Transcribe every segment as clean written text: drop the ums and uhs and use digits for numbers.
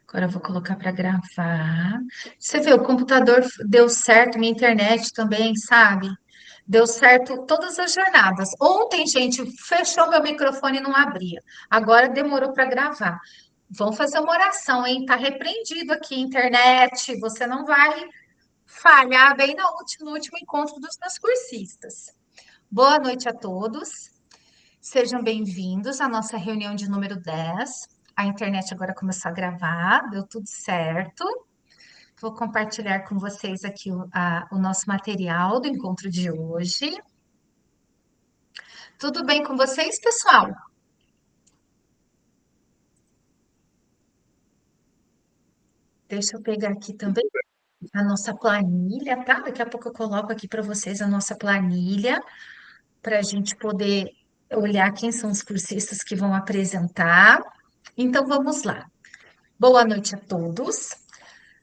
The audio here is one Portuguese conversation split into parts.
Agora eu vou colocar para gravar. Você vê, o computador deu certo, minha internet também, sabe? Deu certo todas as jornadas. Ontem, gente, fechou meu microfone e não abria. Agora demorou para gravar. Vamos fazer uma oração, hein? Tá repreendido aqui, internet. Você não vai falhar bem no último encontro dos meus cursistas. Boa noite a todos. Sejam bem-vindos à nossa reunião de número 10. A internet agora começou a gravar, deu tudo certo. Vou compartilhar com vocês aqui o nosso material do encontro de hoje. Tudo bem com vocês, pessoal? Deixa eu pegar aqui também a nossa planilha, tá? Daqui a pouco eu coloco aqui para vocês a nossa planilha, para a gente poder olhar quem são os cursistas que vão apresentar. Então, vamos lá. Boa noite a todos.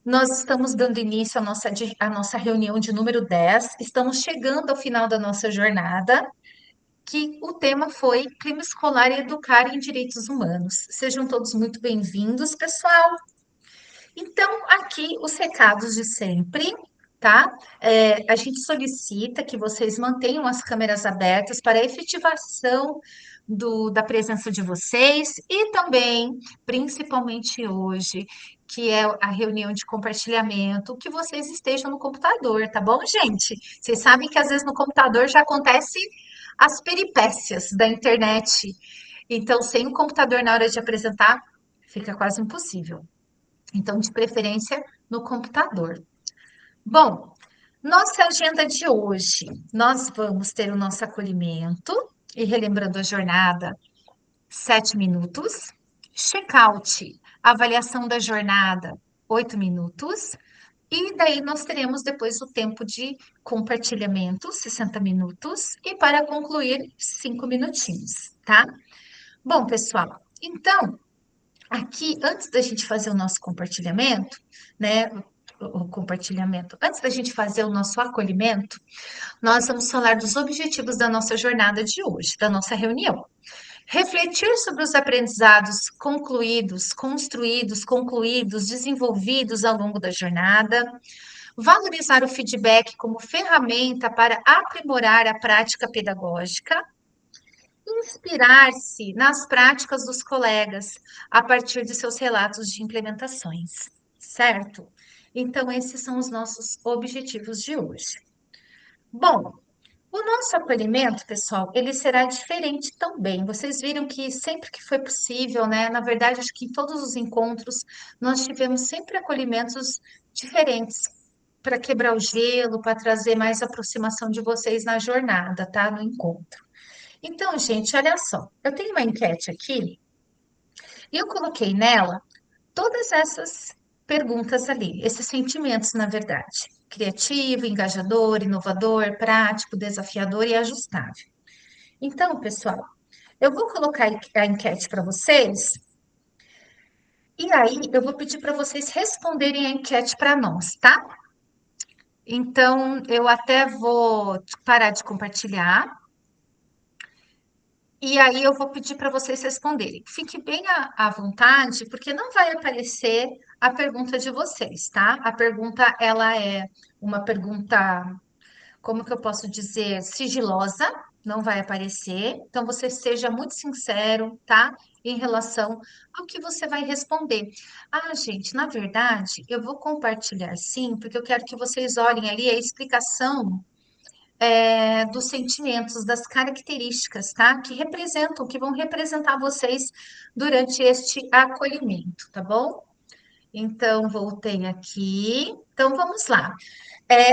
Nós estamos dando início à nossa reunião de número 10. Estamos chegando ao final da nossa jornada, que o tema foi Crime Escolar e Educar em Direitos Humanos. Sejam todos muito bem-vindos, pessoal. Então, aqui os recados de sempre, tá? A gente solicita que vocês mantenham as câmeras abertas para a efetivação da presença de vocês e também, principalmente hoje, que é a reunião de compartilhamento, que vocês estejam no computador, tá bom, gente? Vocês sabem que às vezes no computador já acontece as peripécias da internet. Então, sem o computador na hora de apresentar, fica quase impossível. Então, de preferência no computador. Bom, nossa agenda de hoje, nós vamos ter o nosso acolhimento e relembrando a jornada, 7 minutos. Check-out, avaliação da jornada, 8 minutos. E daí nós teremos depois o tempo de compartilhamento, 60 minutos. E para concluir, 5 minutinhos, tá? Bom, pessoal, então aqui, antes da gente fazer o nosso compartilhamento, né? O compartilhamento. Antes da gente fazer o nosso acolhimento, nós vamos falar dos objetivos da nossa jornada de hoje, da nossa reunião. Refletir sobre os aprendizados concluídos, construídos, concluídos, desenvolvidos ao longo da jornada. Valorizar o feedback como ferramenta para aprimorar a prática pedagógica. Inspirar-se nas práticas dos colegas a partir de seus relatos de implementações, certo? Então, esses são os nossos objetivos de hoje. Bom, o nosso acolhimento, pessoal, ele será diferente também. Vocês viram que sempre que foi possível, né? Na verdade, acho que em todos os encontros nós tivemos sempre acolhimentos diferentes para quebrar o gelo, para trazer mais aproximação de vocês na jornada, tá? No encontro. Então, gente, olha só, eu tenho uma enquete aqui e eu coloquei nela todas essas perguntas ali, esses sentimentos, na verdade. Criativo, engajador, inovador, prático, desafiador e ajustável. Então, pessoal, eu vou colocar a enquete para vocês e aí eu vou pedir para vocês responderem a enquete para nós, tá? Então, eu até vou parar de compartilhar. E aí eu vou pedir para vocês responderem. Fique bem à vontade, porque não vai aparecer a pergunta de vocês, tá? A pergunta, ela é uma pergunta, como que eu posso dizer, sigilosa, não vai aparecer. Então, você seja muito sincero, tá? Em relação ao que você vai responder. Ah, gente, na verdade, eu vou compartilhar sim, porque eu quero que vocês olhem ali a explicação dos sentimentos, das características, tá? Que vão representar vocês durante este acolhimento, tá bom? Então, voltei aqui. Então, vamos lá.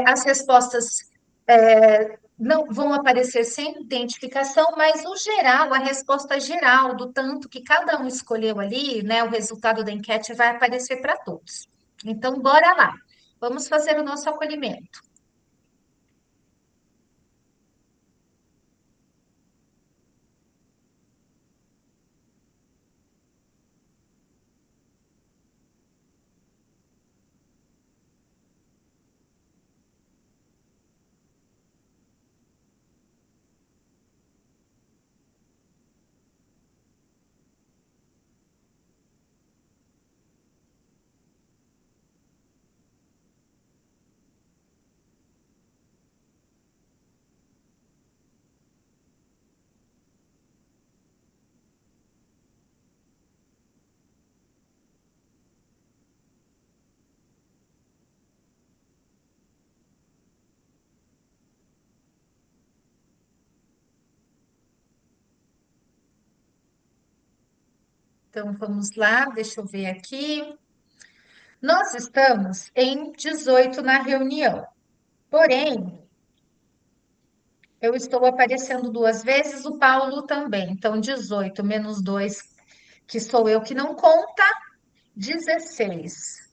As respostas não vão aparecer sem identificação, mas o geral, a resposta geral do tanto que cada um escolheu ali, né? O resultado da enquete vai aparecer para todos. Então, bora lá. Vamos fazer o nosso acolhimento. Então, vamos lá, deixa eu ver aqui. Nós estamos em 18 na reunião, porém, eu estou aparecendo duas vezes, o Paulo também. Então, 18 menos 2, que sou eu que não conta, 16.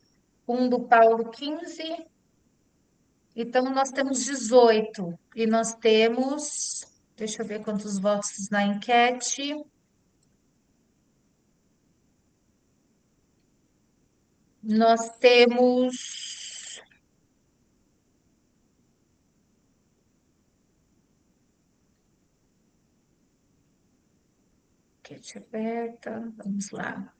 Um do Paulo, 15. Então, nós temos 18. E nós temos, deixa eu ver quantos votos na enquete. Nós temos. Enquete aberta, vamos lá.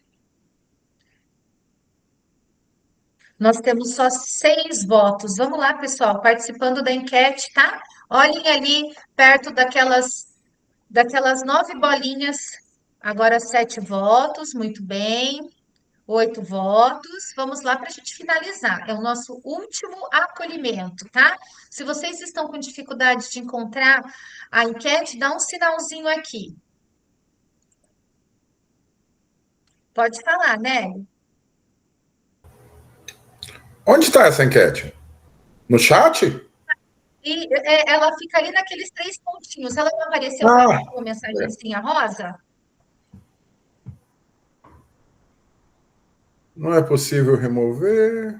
Nós temos só 6 votos. Vamos lá, pessoal, participando da enquete, tá? Olhem ali perto daquelas 9 bolinhas. Agora 7 votos, muito bem. 8 votos. Vamos lá para a gente finalizar. É o nosso último acolhimento, tá? Se vocês estão com dificuldade de encontrar a enquete, dá um sinalzinho aqui. Pode falar, né? Onde está essa enquete? No chat? E ela fica ali naqueles 3 pontinhos. Ela não apareceu para Ah, uma é. mensagenzinha rosa? Não é possível remover.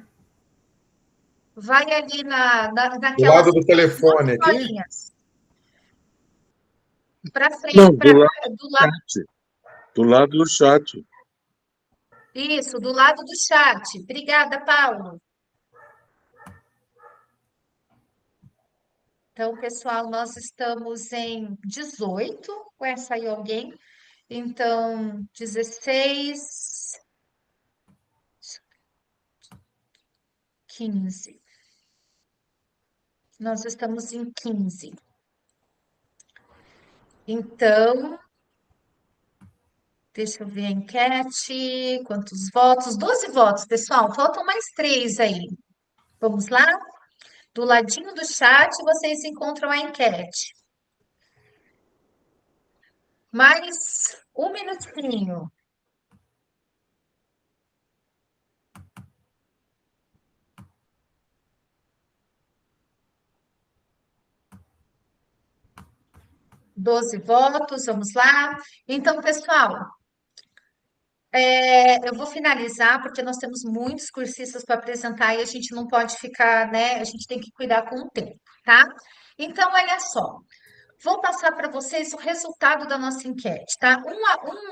Vai ali Do naquelas lado do 9 telefone aqui? bolinhas. Para Não, frente, do lado do do lado. chat. Do lado do chat. Isso, do lado do chat. Obrigada, Paulo. Então, pessoal, nós estamos em 18. Ué, saiu alguém? Então, 16, 15. Nós estamos em 15. Então, deixa eu ver a enquete. Quantos votos? 12 votos, pessoal. Faltam mais 3 aí. Vamos lá? Do ladinho do chat, vocês encontram a enquete. Mais um minutinho. 12 votos, vamos lá. Então, pessoal, eu vou finalizar porque nós temos muitos cursistas para apresentar e a gente não pode ficar, né? A gente tem que cuidar com o tempo, tá? Então, olha só. Vou passar para vocês o resultado da nossa enquete, tá?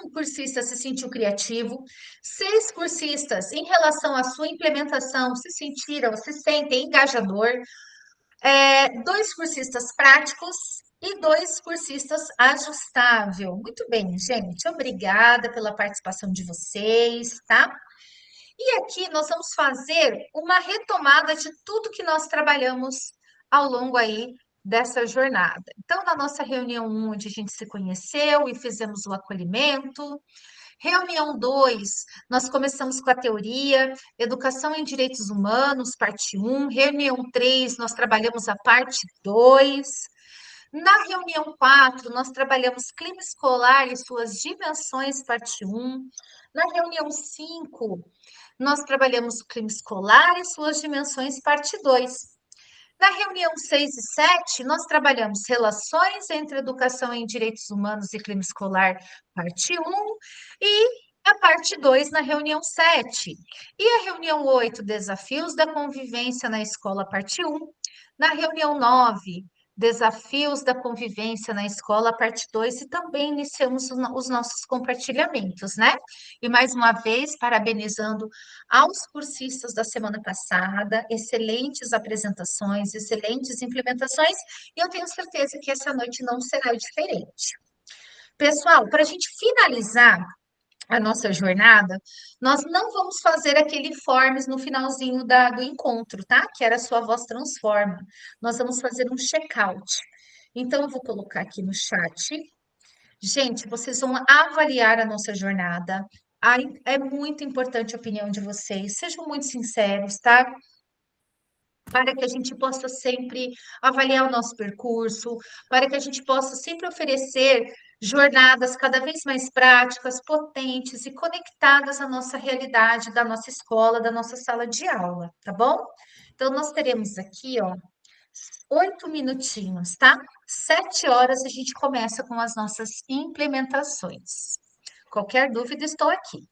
Um cursista se sentiu criativo, 6 cursistas, em relação à sua implementação, se sentem engajador, 2 cursistas práticos e 2 cursistas ajustável. Muito bem, gente. Obrigada pela participação de vocês, tá? E aqui nós vamos fazer uma retomada de tudo que nós trabalhamos ao longo aí dessa jornada. Então, na nossa reunião 1, onde a gente se conheceu e fizemos o acolhimento. Reunião 2, nós começamos com a teoria, Educação em Direitos Humanos, parte 1. Reunião 3, nós trabalhamos a parte 2. Na reunião 4, nós trabalhamos clima escolar e suas dimensões, parte 1. Na reunião 5, nós trabalhamos o clima escolar e suas dimensões, parte 2. Na reunião 6 e 7, nós trabalhamos relações entre educação em direitos humanos e clima escolar, parte 1, e a parte 2 na reunião 7. E a reunião 8, desafios da convivência na escola, parte 1. Na reunião 9, desafios da convivência na escola, parte 2, e também iniciamos os nossos compartilhamentos, né? E mais uma vez, parabenizando aos cursistas da semana passada, excelentes apresentações, excelentes implementações, e eu tenho certeza que essa noite não será diferente. Pessoal, para a gente finalizar a nossa jornada, nós não vamos fazer aquele forms no finalzinho do encontro, tá? Que era a sua voz transforma. Nós vamos fazer um check-out. Então, eu vou colocar aqui no chat. Gente, vocês vão avaliar a nossa jornada. É muito importante a opinião de vocês. Sejam muito sinceros, tá? Para que a gente possa sempre avaliar o nosso percurso, para que a gente possa sempre oferecer jornadas cada vez mais práticas, potentes e conectadas à nossa realidade, da nossa escola, da nossa sala de aula, tá bom? Então, nós teremos aqui, ó, 8 minutinhos, tá? 7 horas a gente começa com as nossas implementações. Qualquer dúvida, estou aqui.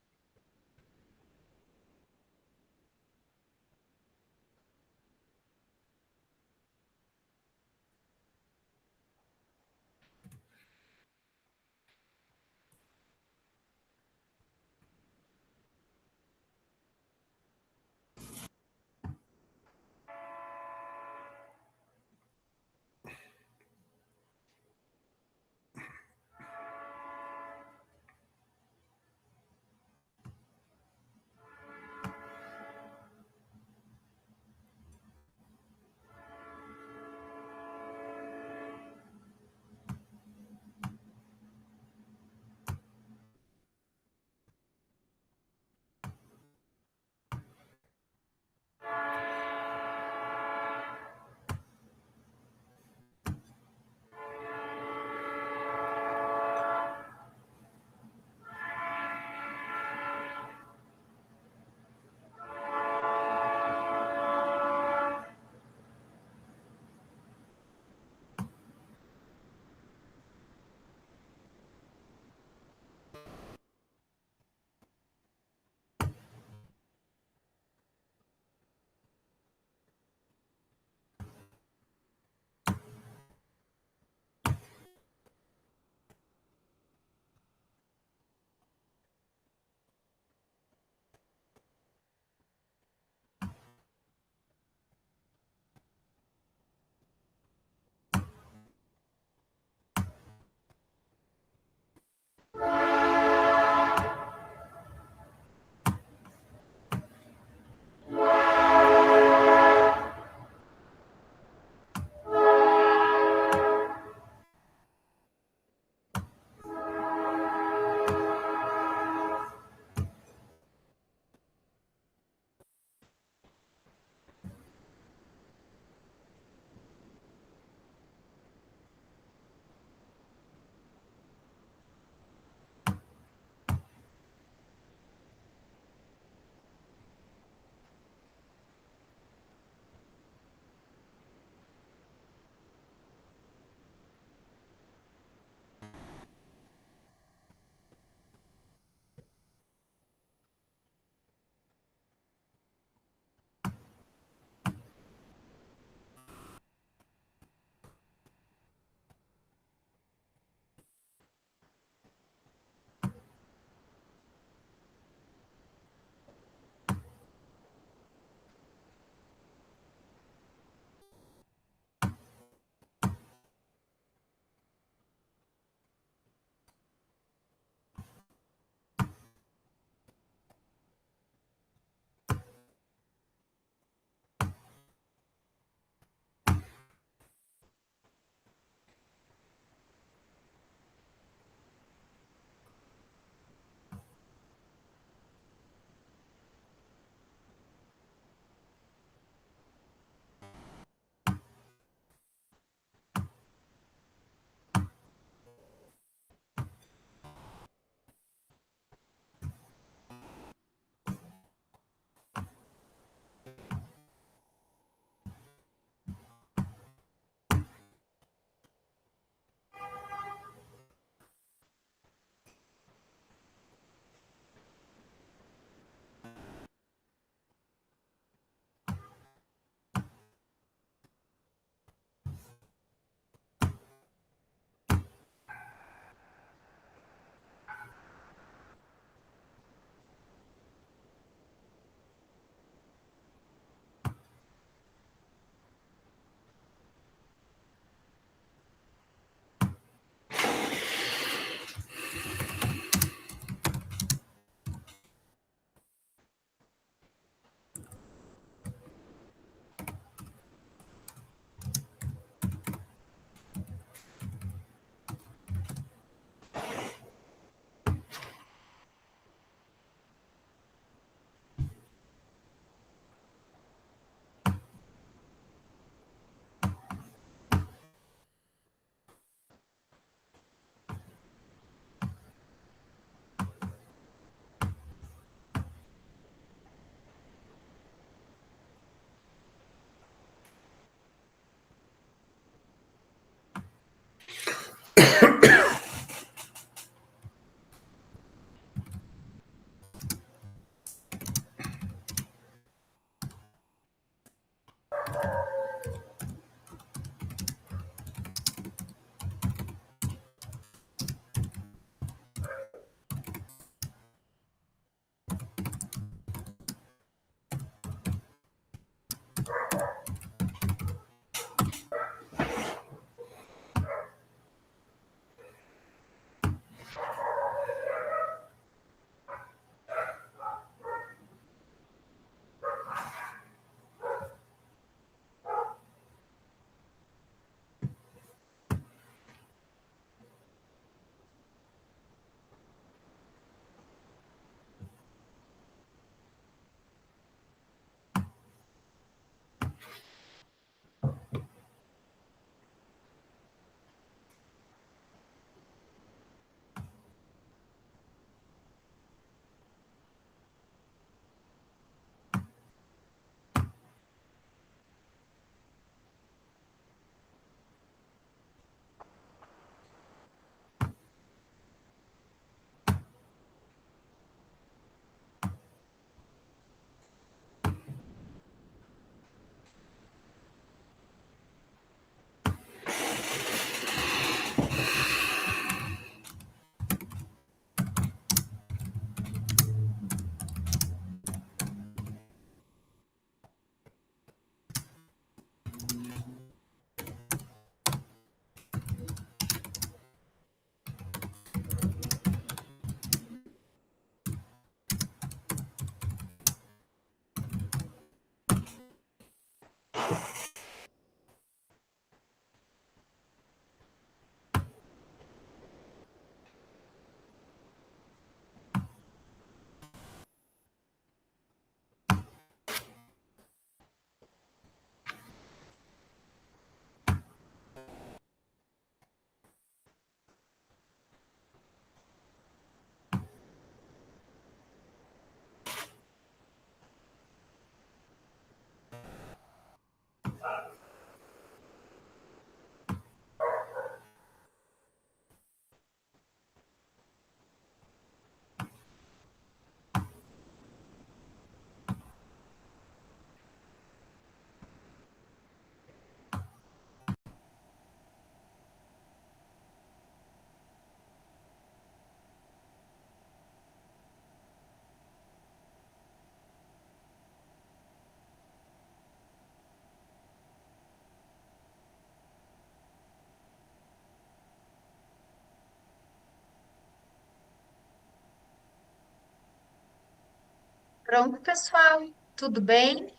Pronto, pessoal? Tudo bem?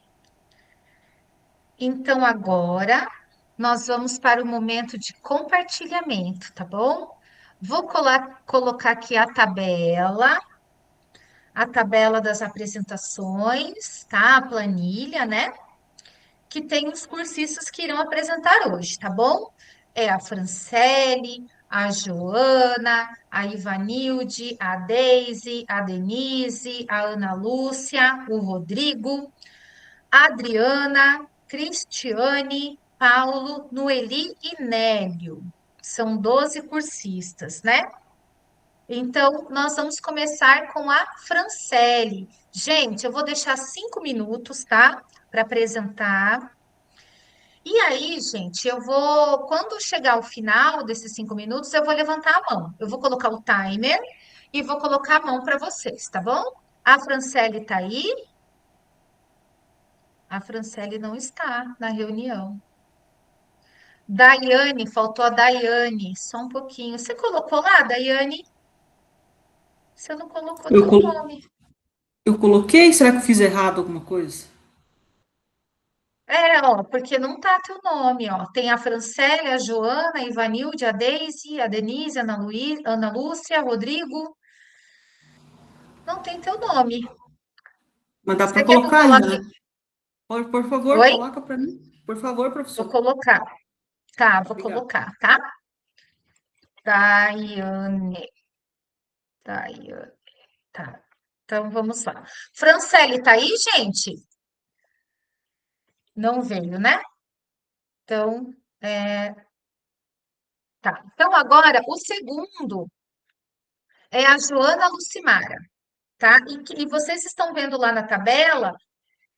Então, agora nós vamos para o momento de compartilhamento, tá bom? Vou colocar aqui a tabela das apresentações, tá? A planilha, né? Que tem os cursistas que irão apresentar hoje, tá bom? É a Franciele, a Joana, a Ivanilde, a Deise, a Denise, a Ana Lúcia, o Rodrigo, a Adriana, Cristiane, Paulo, Noeli e Nélio. São 12 cursistas, né? Então, nós vamos começar com a Franciele. Gente, eu vou deixar 5 minutos, tá? Para apresentar. E aí, gente, quando chegar ao final desses 5 minutos, eu vou levantar a mão. Eu vou colocar o timer e vou colocar a mão para vocês, tá bom? A Franciele tá aí? A Franciele não está na reunião. Daiane, faltou a Daiane, só um pouquinho. Você colocou lá, Daiane? Você não colocou Eu, teu colo- nome. eu coloquei? Será que eu fiz errado alguma coisa? É, ó, porque não tá teu nome, ó. Tem a Franciele, a Joana, a Ivanilde, a Deise, a Denise, a Ana Lúcia, Rodrigo. Não tem teu nome. Mas dá Você para quer que eu colocar ainda, coloque? né? Por favor, Oi? coloca para mim. Por favor, Vou professor. colocar. Tá, vou Obrigado. colocar, tá? Daiane. Daiane. Tá. Então vamos lá. Franciele, tá aí, gente? Não veio, né? Então, tá. Então agora o segundo é a Joana Lucimara, tá? E vocês estão vendo lá na tabela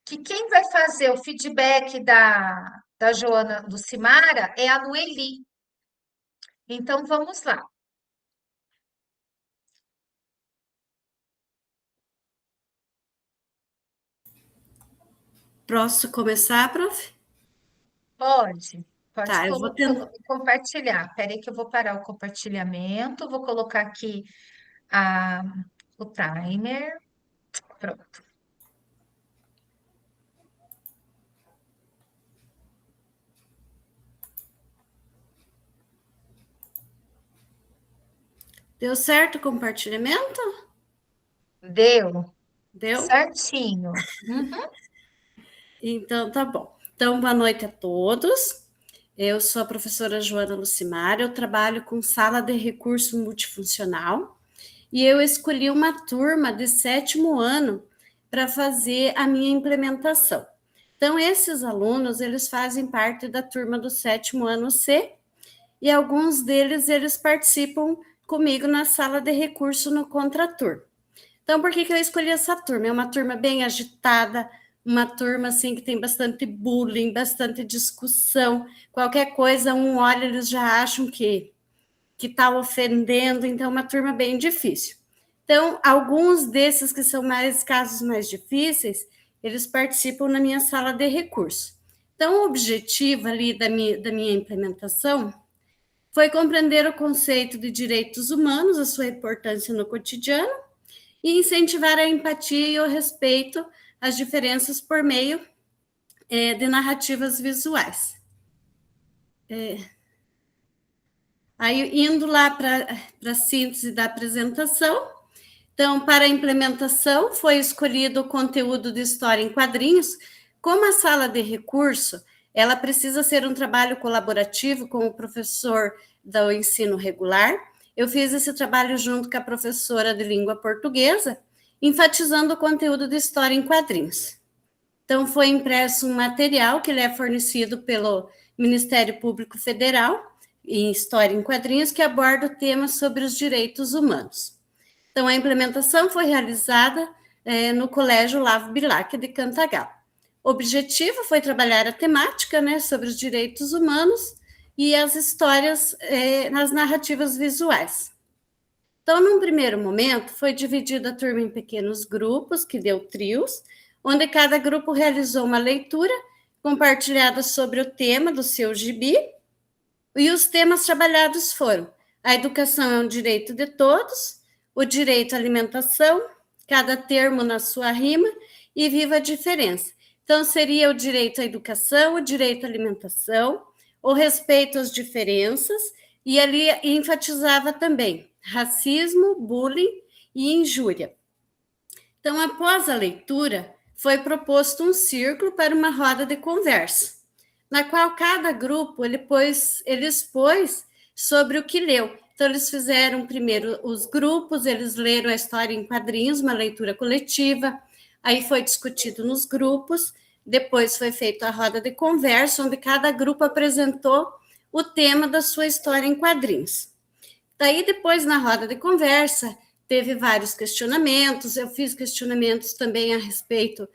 que quem vai fazer o feedback da Joana Lucimara é a Noeli. Então vamos lá. Posso começar, prof? Pode, pode Tá, eu vou tentar. compartilhar. Espera aí que eu vou parar o compartilhamento, vou colocar aqui a, o timer. Pronto. Deu certo o compartilhamento? Deu Deu? certinho. Uhum. Então, tá bom. Então, boa noite a todos. Eu sou a professora Joana Lucimar, eu trabalho com sala de recurso multifuncional e eu escolhi uma turma de 7º ano para fazer a minha implementação. Então, esses alunos, eles fazem parte da turma do 7º ano C e alguns deles, eles participam comigo na sala de recurso no contraturno. Então, por que eu escolhi essa turma? É uma turma bem agitada, uma turma assim que tem bastante bullying, bastante discussão. Qualquer coisa, um olha, eles já acham que está ofendendo, então é uma turma bem difícil. Então, alguns desses que são casos mais difíceis, eles participam na minha sala de recurso. Então, o objetivo ali da minha implementação foi compreender o conceito de direitos humanos, a sua importância no cotidiano, e incentivar a empatia e o respeito às diferenças por meio de narrativas visuais. Aí, indo lá para a síntese da apresentação, então, para a implementação, foi escolhido o conteúdo de história em quadrinhos. Como a sala de recurso, ela precisa ser um trabalho colaborativo com o professor do ensino regular. Eu fiz esse trabalho junto com a professora de língua portuguesa, enfatizando o conteúdo de história em quadrinhos. Então, foi impresso um material que ele é fornecido pelo Ministério Público Federal, em História em Quadrinhos, que aborda o tema sobre os direitos humanos. Então, a implementação foi realizada no Colégio Olavo Bilac de Cantagalo. O objetivo foi trabalhar a temática, né, sobre os direitos humanos e as histórias nas narrativas visuais. Então, num primeiro momento, foi dividida a turma em pequenos grupos, que deu trios, onde cada grupo realizou uma leitura compartilhada sobre o tema do seu gibi, e os temas trabalhados foram: a educação é um direito de todos, o direito à alimentação, cada termo na sua rima e viva a diferença. Então, seria o direito à educação, o direito à alimentação, o respeito às diferenças, e ali enfatizava também racismo, bullying e injúria. Então, após a leitura, foi proposto um círculo para uma roda de conversa, na qual cada grupo ele expôs sobre o que leu. Então, eles fizeram primeiro os grupos, eles leram a história em quadrinhos, uma leitura coletiva, aí foi discutido nos grupos, depois foi feita a roda de conversa, onde cada grupo apresentou o tema da sua história em quadrinhos. Daí, depois, na roda de conversa, teve vários questionamentos, eu fiz questionamentos também a respeito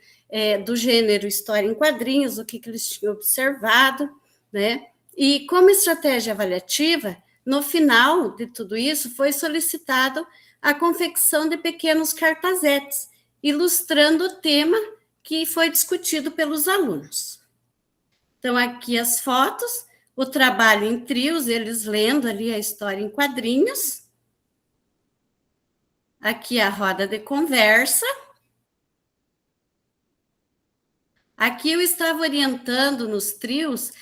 do gênero história em quadrinhos, o que eles tinham observado, né? E como estratégia avaliativa, no final de tudo isso, foi solicitado a confecção de pequenos cartazetes, ilustrando o tema que foi discutido pelos alunos. Então, aqui as fotos, o trabalho em trios, eles lendo ali a história em quadrinhos. Aqui a roda de conversa. Aqui eu estava orientando nos trios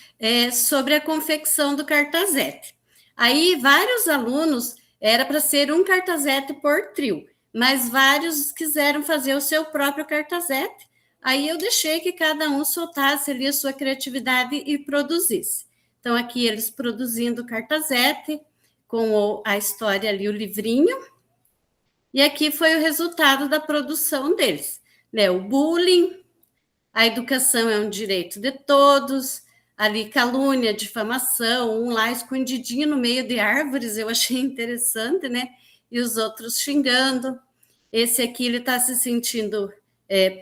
sobre a confecção do cartazete. Aí, vários alunos, era para ser um cartazete por trio, mas vários quiseram fazer o seu próprio cartazete. Aí eu deixei que cada um soltasse ali a sua criatividade e produzisse. Então, aqui eles produzindo o cartazete, com a história ali, o livrinho. E aqui foi o resultado da produção deles, né? O bullying, a educação é um direito de todos, ali calúnia, difamação, um lá escondidinho no meio de árvores, eu achei interessante, né? E os outros xingando. Esse aqui, ele está se sentindo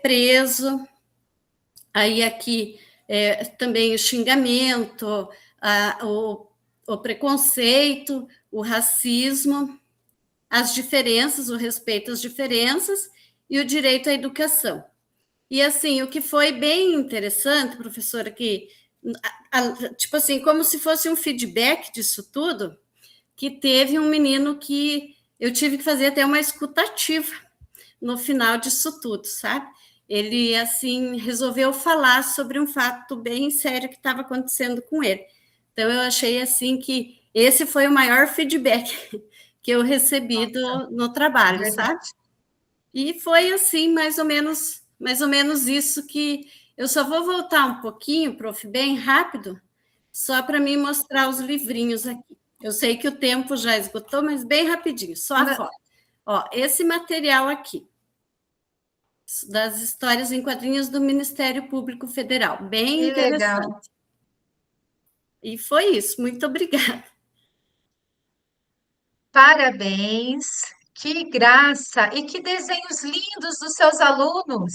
preso. Aí aqui também o xingamento, o preconceito, o racismo, as diferenças, o respeito às diferenças e o direito à educação. E, assim, o que foi bem interessante, professora, que, tipo assim, como se fosse um feedback disso tudo, que teve um menino que eu tive que fazer até uma escutativa no final disso tudo, sabe? Ele, assim, resolveu falar sobre um fato bem sério que estava acontecendo com ele. Então, eu achei, assim, que esse foi o maior feedback que eu recebi no trabalho, sabe? E foi, assim, mais ou menos isso que... Eu só vou voltar um pouquinho, prof, bem rápido, só para me mostrar os livrinhos aqui. Eu sei que o tempo já esgotou, mas bem rapidinho, só a foto. Ó, esse material aqui, das histórias em quadrinhos do Ministério Público Federal, bem Que interessante. legal. E foi isso, muito obrigada. Parabéns, que graça e que desenhos lindos dos seus alunos.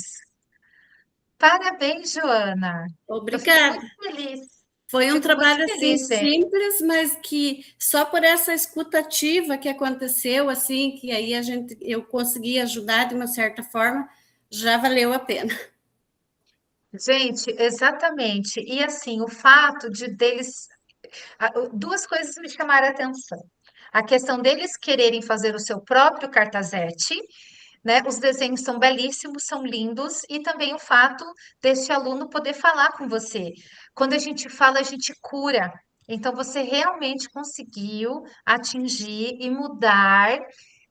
Parabéns, Joana. Eu fico Obrigada. muito feliz. Foi um Fico trabalho muito assim feliz, hein? simples, mas que só por essa escutativa que aconteceu, assim, que aí eu consegui ajudar de uma certa forma, já valeu a pena. Gente, exatamente. E assim, o fato de deles. Duas coisas me chamaram a atenção. A questão deles quererem fazer o seu próprio cartazete, né? Os desenhos são belíssimos, são lindos, e também o fato deste aluno poder falar com você. Quando a gente fala, a gente cura. Então, você realmente conseguiu atingir e mudar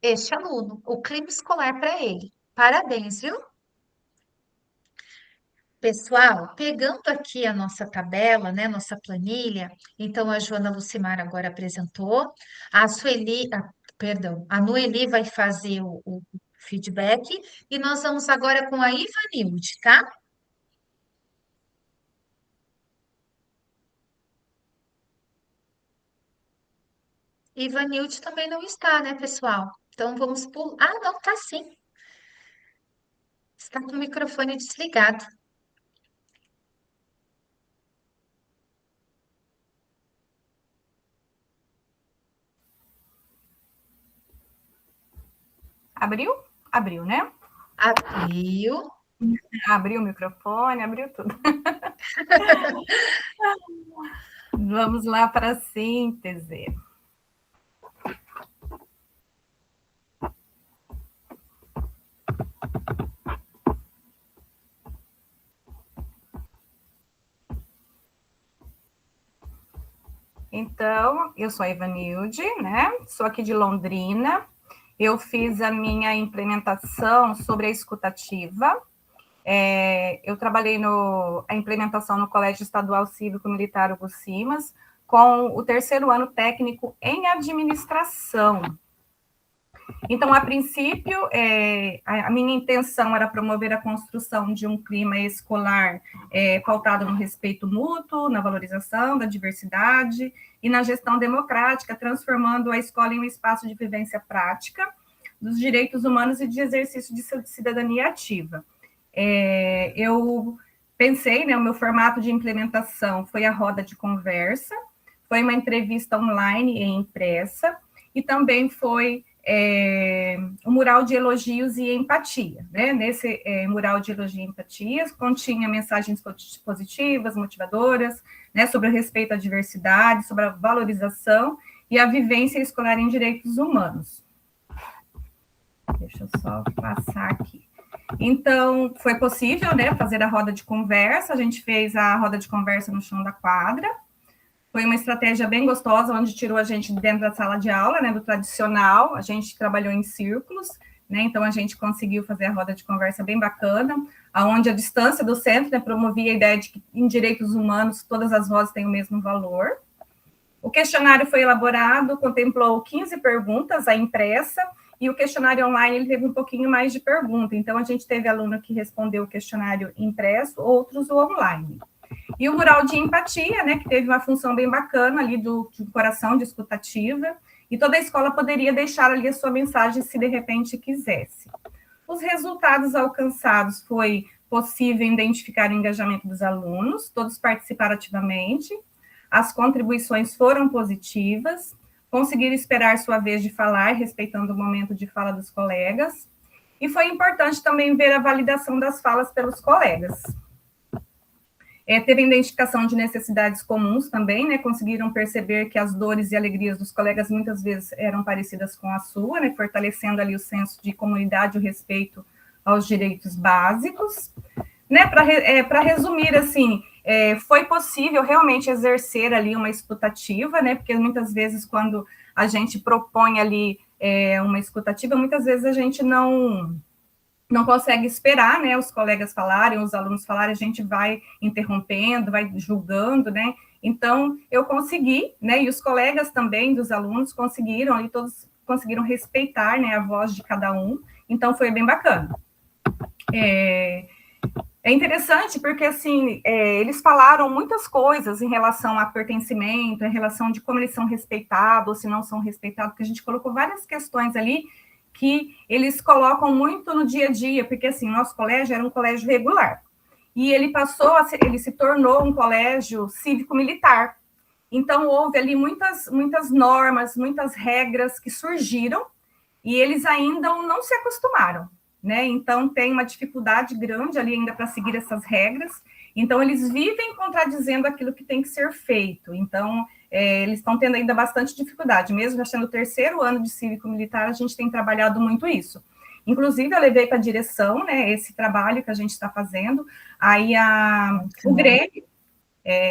este aluno, o clima escolar para ele. Parabéns, viu? Pessoal, pegando aqui a nossa tabela, né, nossa planilha, então a Joana Lucimar agora apresentou, a Sueli, perdão, a Noeli vai fazer o feedback e nós vamos agora com a Ivanilde, tá? Ivanilde também não está, né, pessoal? Então vamos pular. Ah, não, tá sim. Está com o microfone desligado. Abriu? Abriu, né? Abriu. Abriu o microfone, abriu tudo. Vamos lá para a síntese. Então, eu sou a Ivanilde, né? Sou aqui de Londrina. Eu fiz a minha implementação sobre a escutativa. Eu trabalhei a implementação no Colégio Estadual Cívico-Militar Hugo Simas, com o 3º ano técnico em administração. Então, a princípio, a minha intenção era promover a construção de um clima escolar pautado no respeito mútuo, na valorização da diversidade e na gestão democrática, transformando a escola em um espaço de vivência prática dos direitos humanos e de exercício de cidadania ativa. Eu pensei, né, o meu formato de implementação foi a roda de conversa, foi uma entrevista online e impressa, e também foi um mural de elogios e empatia, né? Nesse mural de elogios e empatias continha mensagens positivas, motivadoras, né, sobre o respeito à diversidade, sobre a valorização e a vivência escolar em direitos humanos. Deixa eu só passar aqui. Então, foi possível, né, fazer a roda de conversa, a gente fez a roda de conversa no chão da quadra. Foi uma estratégia bem gostosa, onde tirou a gente de dentro da sala de aula, né, do tradicional, a gente trabalhou em círculos, né, então a gente conseguiu fazer a roda de conversa bem bacana, onde a distância do centro, né, promovia a ideia de que em direitos humanos todas as vozes têm o mesmo valor. O questionário foi elaborado, contemplou 15 perguntas, a impressa, e o questionário online ele teve um pouquinho mais de pergunta, então a gente teve aluno que respondeu o questionário impresso, outros o online. E o mural de empatia, né, que teve uma função bem bacana ali de coração, de escutativa, e toda a escola poderia deixar ali a sua mensagem se de repente quisesse. Os resultados alcançados foi possível identificar o engajamento dos alunos, todos participaram ativamente, as contribuições foram positivas, conseguiram esperar sua vez de falar, respeitando o momento de fala dos colegas, e foi importante também ver a validação das falas pelos colegas. Teve a identificação de necessidades comuns também, né? Conseguiram perceber que as dores e alegrias dos colegas muitas vezes eram parecidas com a sua, né? Fortalecendo ali o senso de comunidade e o respeito aos direitos básicos. Né? Para resumir, assim, foi possível realmente exercer ali uma escutativa, né? Porque muitas vezes quando a gente propõe ali uma escutativa, muitas vezes a gente não consegue esperar, né, os colegas falarem, os alunos falarem, a gente vai interrompendo, vai julgando, né, então eu consegui, né, e os colegas também dos alunos conseguiram, e todos conseguiram respeitar, né, a voz de cada um, então foi bem bacana. É interessante porque, assim, eles falaram muitas coisas em relação a pertencimento, em relação de como eles são respeitados, ou se não são respeitados, porque a gente colocou várias questões ali, que eles colocam muito no dia a dia, porque, assim, nosso colégio era um colégio regular, e ele se tornou um colégio cívico-militar, então houve ali muitas normas, muitas regras que surgiram, e eles ainda não se acostumaram, né, então tem uma dificuldade grande ali ainda para seguir essas regras, então eles vivem contradizendo aquilo que tem que ser feito, então eles estão tendo ainda bastante dificuldade, mesmo já sendo o 3º ano de cívico-militar, a gente tem trabalhado muito isso. Inclusive, eu levei para a direção, né, esse trabalho que a gente está fazendo, aí o Grêmio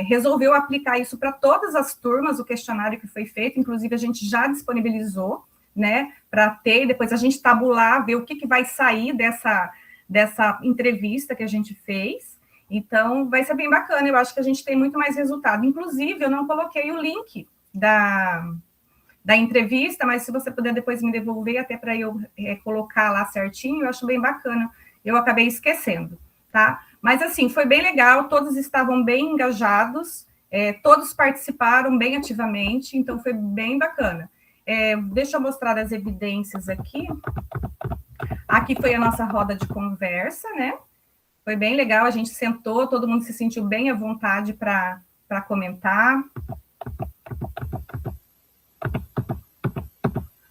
resolveu aplicar isso para todas as turmas, o questionário que foi feito, inclusive a gente já disponibilizou, né, para ter, depois a gente tabular, ver o que vai sair dessa entrevista que a gente fez. Então, vai ser bem bacana, eu acho que a gente tem muito mais resultado. Inclusive, eu não coloquei o link da entrevista, mas se você puder depois me devolver, até para eu colocar lá certinho, eu acho bem bacana. Eu acabei esquecendo, tá? Mas, assim, foi bem legal, todos estavam bem engajados, todos participaram bem ativamente, então foi bem bacana. Deixa eu mostrar as evidências aqui. Aqui foi a nossa roda de conversa, né? Foi bem legal, a gente sentou, todo mundo se sentiu bem à vontade para comentar.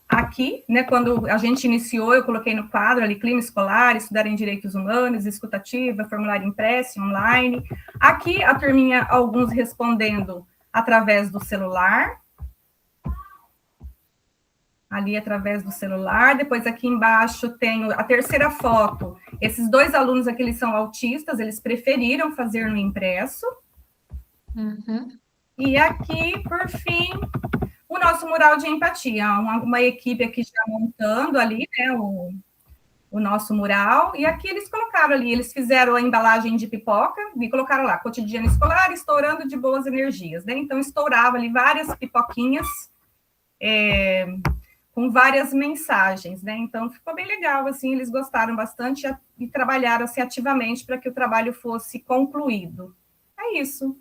Aqui, né, quando a gente iniciou, eu coloquei no quadro ali, clima escolar, estudar em direitos humanos, escutativa, formulário impresso, online. Aqui, a turminha, alguns respondendo através do celular. Ali através do celular, depois aqui embaixo tem a terceira foto, esses 2 alunos aqui, eles são autistas, eles preferiram fazer no impresso. Uhum. E aqui, por fim, o nosso mural de empatia, uma equipe aqui já montando ali, né, o nosso mural, e aqui eles colocaram ali, eles fizeram a embalagem de pipoca e colocaram lá, cotidiano escolar, estourando de boas energias, né? Então, estourava ali várias pipoquinhas com várias mensagens, né? Então, ficou bem legal, assim, eles gostaram bastante e trabalharam assim, ativamente para que o trabalho fosse concluído. É isso.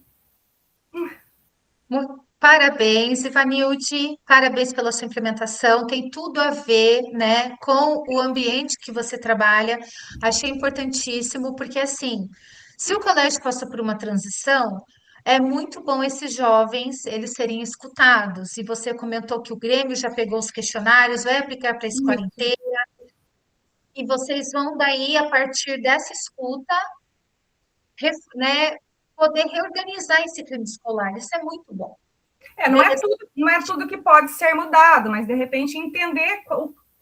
Parabéns, Ivanilde, parabéns pela sua implementação, tem tudo a ver, né, com o ambiente que você trabalha. Achei importantíssimo, porque assim, se o colégio passa por uma transição, é muito bom esses jovens eles serem escutados. E você comentou que o Grêmio já pegou os questionários, vai aplicar para a escola inteira, e vocês vão daí, a partir dessa escuta, né, poder reorganizar esse clima escolar. Isso é muito bom. Não é tudo que pode ser mudado, mas de repente entender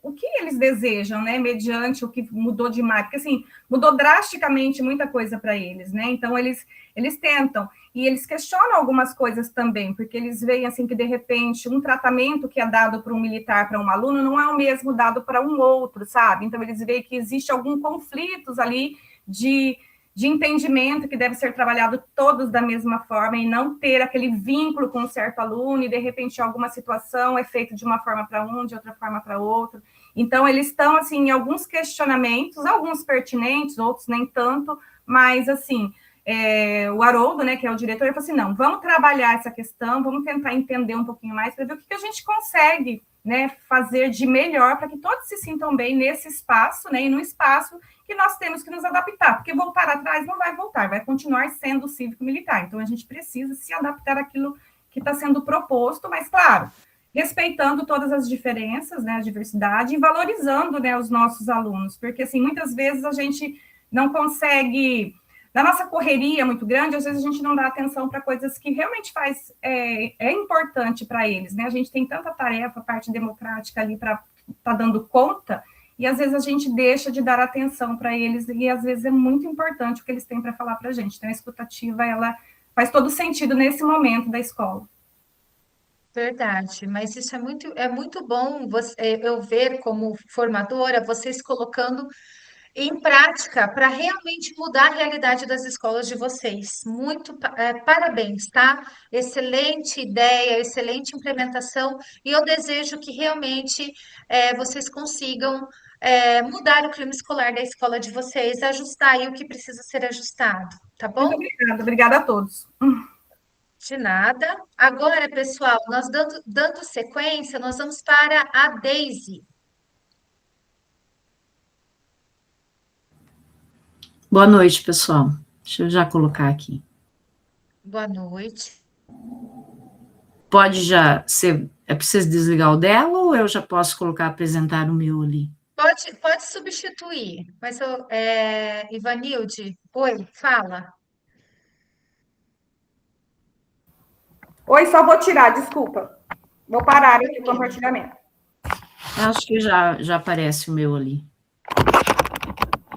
o que eles desejam, né? Mediante o que mudou demais, porque assim, mudou drasticamente muita coisa para eles, né? Então eles tentam e eles questionam algumas coisas também, porque eles veem assim que de repente um tratamento que é dado para um militar para um aluno não é o mesmo dado para um outro, sabe? Então eles veem que existe algum conflitos ali de entendimento que deve ser trabalhado todos da mesma forma e não ter aquele vínculo com um certo aluno e, de repente, alguma situação é feita de uma forma para um, de outra forma para outro. Então, eles estão, assim, em alguns questionamentos, alguns pertinentes, outros nem tanto, mas, assim, o Haroldo, né, que é o diretor, ele falou assim, não, vamos trabalhar essa questão, vamos tentar entender um pouquinho mais para ver o que a gente consegue, né, fazer de melhor para que todos se sintam bem nesse espaço, né, e no espaço que nós temos que nos adaptar, porque voltar atrás não vai voltar, vai continuar sendo cívico-militar. Então, a gente precisa se adaptar àquilo que está sendo proposto, mas, claro, respeitando todas as diferenças, né, a diversidade, e valorizando, né, os nossos alunos, porque, assim, muitas vezes a gente não consegue, na nossa correria muito grande, às vezes a gente não dá atenção para coisas que realmente é importante para eles, né, a gente tem tanta tarefa, parte democrática ali para estar dando conta, e às vezes a gente deixa de dar atenção para eles, e às vezes é muito importante o que eles têm para falar para a gente. Então, a escutativa, ela faz todo sentido nesse momento da escola. Verdade, mas isso é muito bom eu ver como formadora vocês colocando em prática para realmente mudar a realidade das escolas de vocês. Parabéns, tá? Excelente ideia, excelente implementação, e eu desejo que realmente vocês consigam mudar o clima escolar da escola de vocês, ajustar aí o que precisa ser ajustado, tá Muito bom? obrigada a todos. De nada. Agora, pessoal, nós dando sequência, nós vamos para a Daisy. Boa noite, pessoal. Deixa eu já colocar aqui. Boa noite. Pode já ser. É preciso desligar o dela ou eu já posso colocar apresentar o meu ali? Pode substituir, mas Ivanilde, oi, fala. Oi, só vou tirar, desculpa. Vou parar aqui o compartilhamento. Acho que já aparece o meu ali.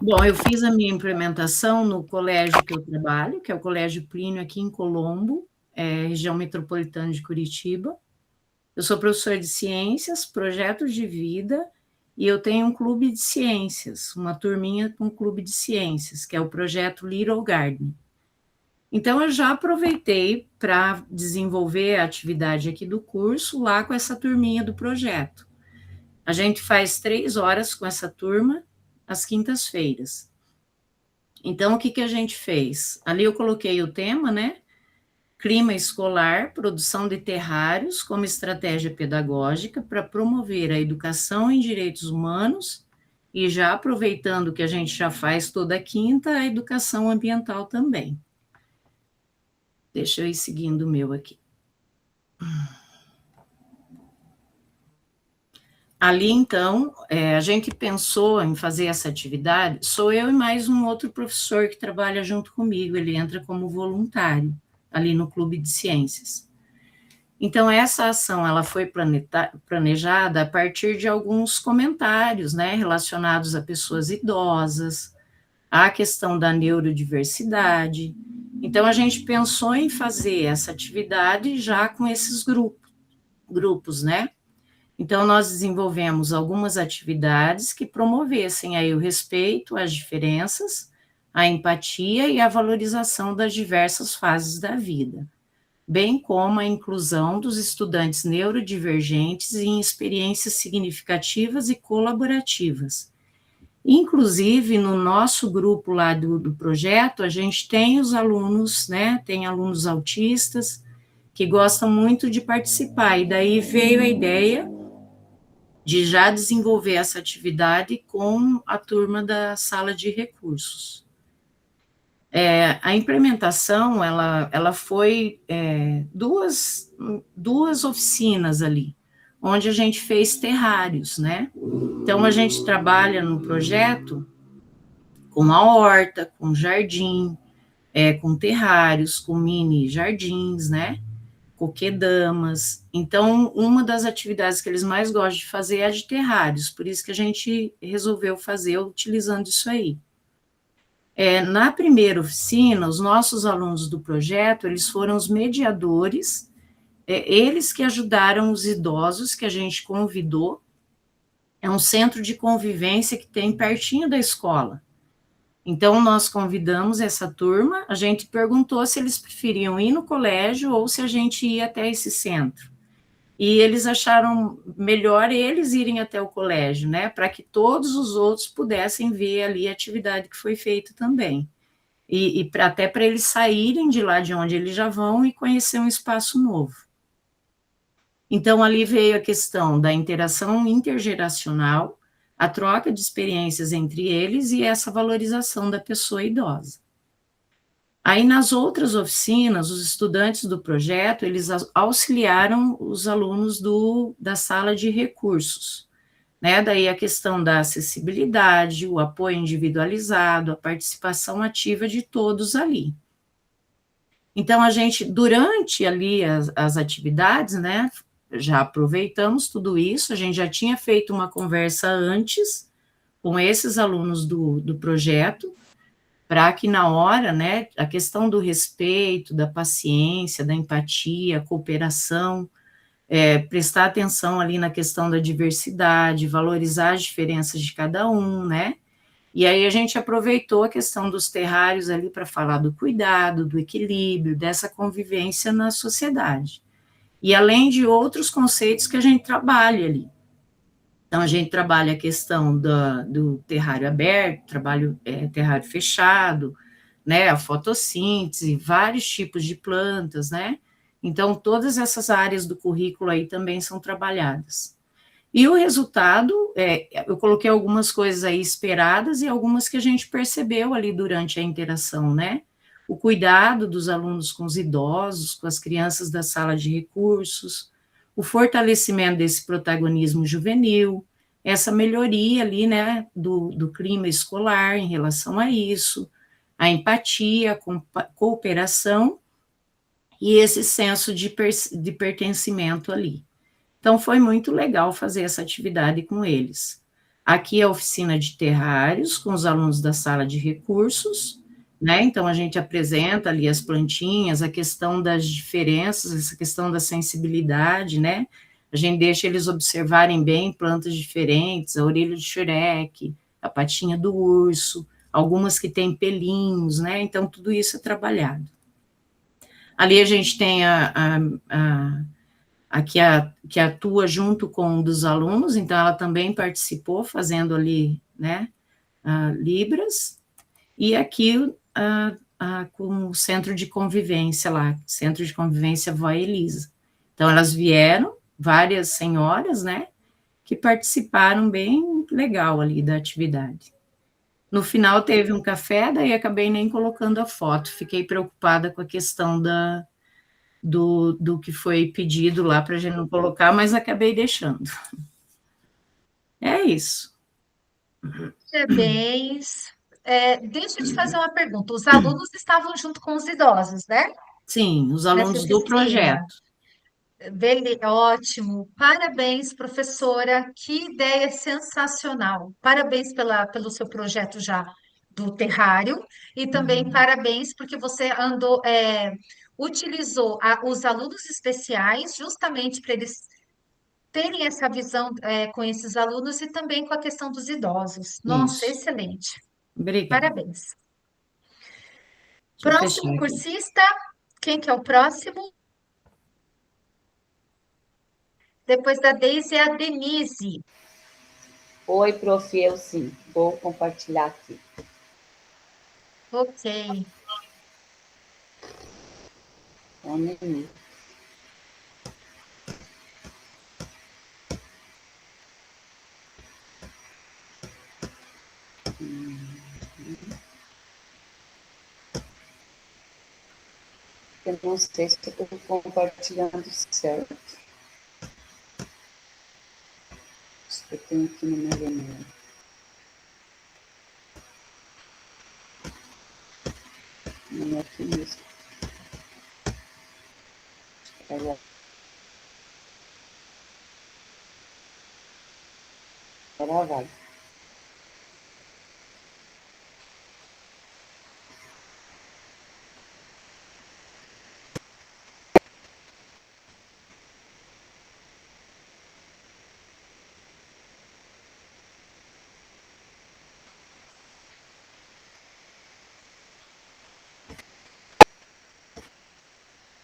Bom, eu fiz a minha implementação no colégio que eu trabalho, que é o Colégio Plínio, aqui em Colombo, região metropolitana de Curitiba. Eu sou professora de ciências, projetos de vida, e eu tenho um clube de ciências, uma turminha com um clube de ciências, que é o projeto Little Garden. Então, eu já aproveitei para desenvolver a atividade aqui do curso lá com essa turminha do projeto. A gente faz 3 horas com essa turma, às quintas-feiras. Então, o que a gente fez? Ali eu coloquei o tema, né? Clima escolar, produção de terrários como estratégia pedagógica para promover a educação em direitos humanos e já aproveitando que a gente já faz toda quinta, a educação ambiental também. Deixa eu ir seguindo o meu aqui. Ali, então, a gente pensou em fazer essa atividade, sou eu e mais um outro professor que trabalha junto comigo, ele entra como voluntário, ali no Clube de Ciências. Então, essa ação, ela foi planejada a partir de alguns comentários, né, relacionados a pessoas idosas, a questão da neurodiversidade, Então, a gente pensou em fazer essa atividade já com esses grupos, né? Então, nós desenvolvemos algumas atividades que promovessem aí o respeito às diferenças, a empatia e a valorização das diversas fases da vida, bem como a inclusão dos estudantes neurodivergentes em experiências significativas e colaborativas. Inclusive, no nosso grupo lá do projeto, a gente tem os alunos, né, tem alunos autistas que gostam muito de participar, e daí veio a ideia de já desenvolver essa atividade com a turma da sala de recursos. A implementação, ela foi duas oficinas ali, onde a gente fez terrários, né? Então, a gente trabalha no projeto com a horta, com jardim, com terrários, com mini jardins, né? Coquedamas. Então, uma das atividades que eles mais gostam de fazer é a de terrários, por isso que a gente resolveu fazer utilizando isso aí. Na primeira oficina, os nossos alunos do projeto, eles foram os mediadores, eles que ajudaram os idosos que a gente convidou. É um centro de convivência que tem pertinho da escola. Então, nós convidamos essa turma, a gente perguntou se eles preferiam ir no colégio ou se a gente ia até esse centro. E eles acharam melhor eles irem até o colégio, né, para que todos os outros pudessem ver ali a atividade que foi feita também. E até para eles saírem de lá de onde eles já vão e conhecer um espaço novo. Então, ali veio a questão da interação intergeracional, a troca de experiências entre eles e essa valorização da pessoa idosa. Aí, nas outras oficinas, os estudantes do projeto, eles auxiliaram os alunos da sala de recursos, né? Daí a questão da acessibilidade, o apoio individualizado, a participação ativa de todos ali. Então, a gente, durante ali as atividades, né, já aproveitamos tudo isso, a gente já tinha feito uma conversa antes com esses alunos do projeto, para que na hora, né, a questão do respeito, da paciência, da empatia, cooperação, prestar atenção ali na questão da diversidade, valorizar as diferenças de cada um, né, e aí a gente aproveitou a questão dos terrários ali para falar do cuidado, do equilíbrio, dessa convivência na sociedade. E além de outros conceitos que a gente trabalha ali. Então, a gente trabalha a questão do terrário aberto, terrário fechado, né, a fotossíntese, vários tipos de plantas, né? Então, todas essas áreas do currículo aí também são trabalhadas. E o resultado, eu coloquei algumas coisas aí esperadas e algumas que a gente percebeu ali durante a interação, né? O cuidado dos alunos com os idosos, com as crianças da sala de recursos, o fortalecimento desse protagonismo juvenil, essa melhoria ali, né, do clima escolar em relação a isso, a empatia, a cooperação e esse senso de pertencimento ali. Então, foi muito legal fazer essa atividade com eles. Aqui é a oficina de terrários, com os alunos da sala de recursos, né? Então, a gente apresenta ali as plantinhas, a questão das diferenças, essa questão da sensibilidade, né? A gente deixa eles observarem bem plantas diferentes, a orelha de Shrek, a patinha do urso, algumas que têm pelinhos, né? Então, tudo isso é trabalhado. Ali a gente tem que atua junto com um dos alunos, então ela também participou, fazendo ali, né, Libras, e aqui com o centro de convivência lá, Centro de Convivência Vó Elisa. Então, elas vieram, várias senhoras, né, que participaram bem legal ali da atividade. No final teve um café, daí acabei nem colocando a foto, fiquei preocupada com a questão do que foi pedido lá para a gente não colocar, mas acabei deixando. É isso. Parabéns. Deixa eu te fazer uma pergunta. Os alunos estavam junto com os idosos, né? Sim, os alunos do projeto. Ótimo. Parabéns, professora. Que ideia sensacional. Parabéns pelo seu projeto já do terrário, e também parabéns porque você utilizou os alunos especiais justamente para eles terem essa visão com esses alunos e também com a questão dos idosos. Nossa, Isso. excelente. Obrigada. Parabéns. Deixa eu Próximo fechar aqui. cursista, quem que é o próximo? Depois da Deise é a Denise. Oi, prof, eu sim. Vou compartilhar aqui. Ok. Um minuto. Eu não sei se eu estou compartilhando certo. Isso que eu tenho aqui no meu e-mail. Não é aqui mesmo. Era vai.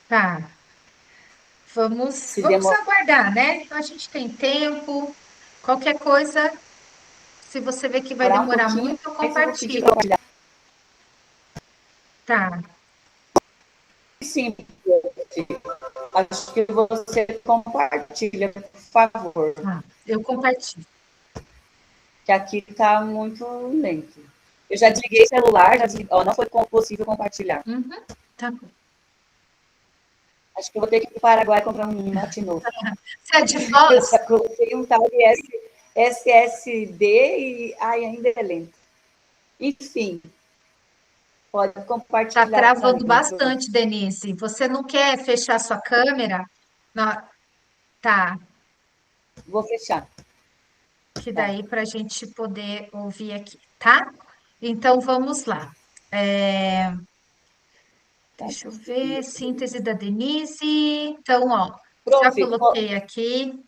Tá. Vamos Se demora. aguardar, né? A gente tem tempo. Qualquer coisa, se você vê que vai Um demorar pouquinho, muito, eu mas eu vou pedir compartilho. para compartilhar. Tá. Sim, acho que você compartilha, por favor, Tá. Eu compartilho. que aqui está muito lento. Eu já desliguei o celular, não foi possível compartilhar. Uhum. Tá bom. Acho que eu vou ter que ir para o Paraguai comprar um note novo. Você é de Eu Foz? já coloquei um tal de SSD e ainda é lento. Enfim, pode Tá compartilhar. travando bastante, Denise. Você não quer fechar sua câmera? Não. Tá. Vou fechar. Que Tá. daí para a gente poder ouvir aqui, tá? Então vamos lá. Deixa eu ver, síntese da Denise. Então, ó, já Prof, coloquei aqui.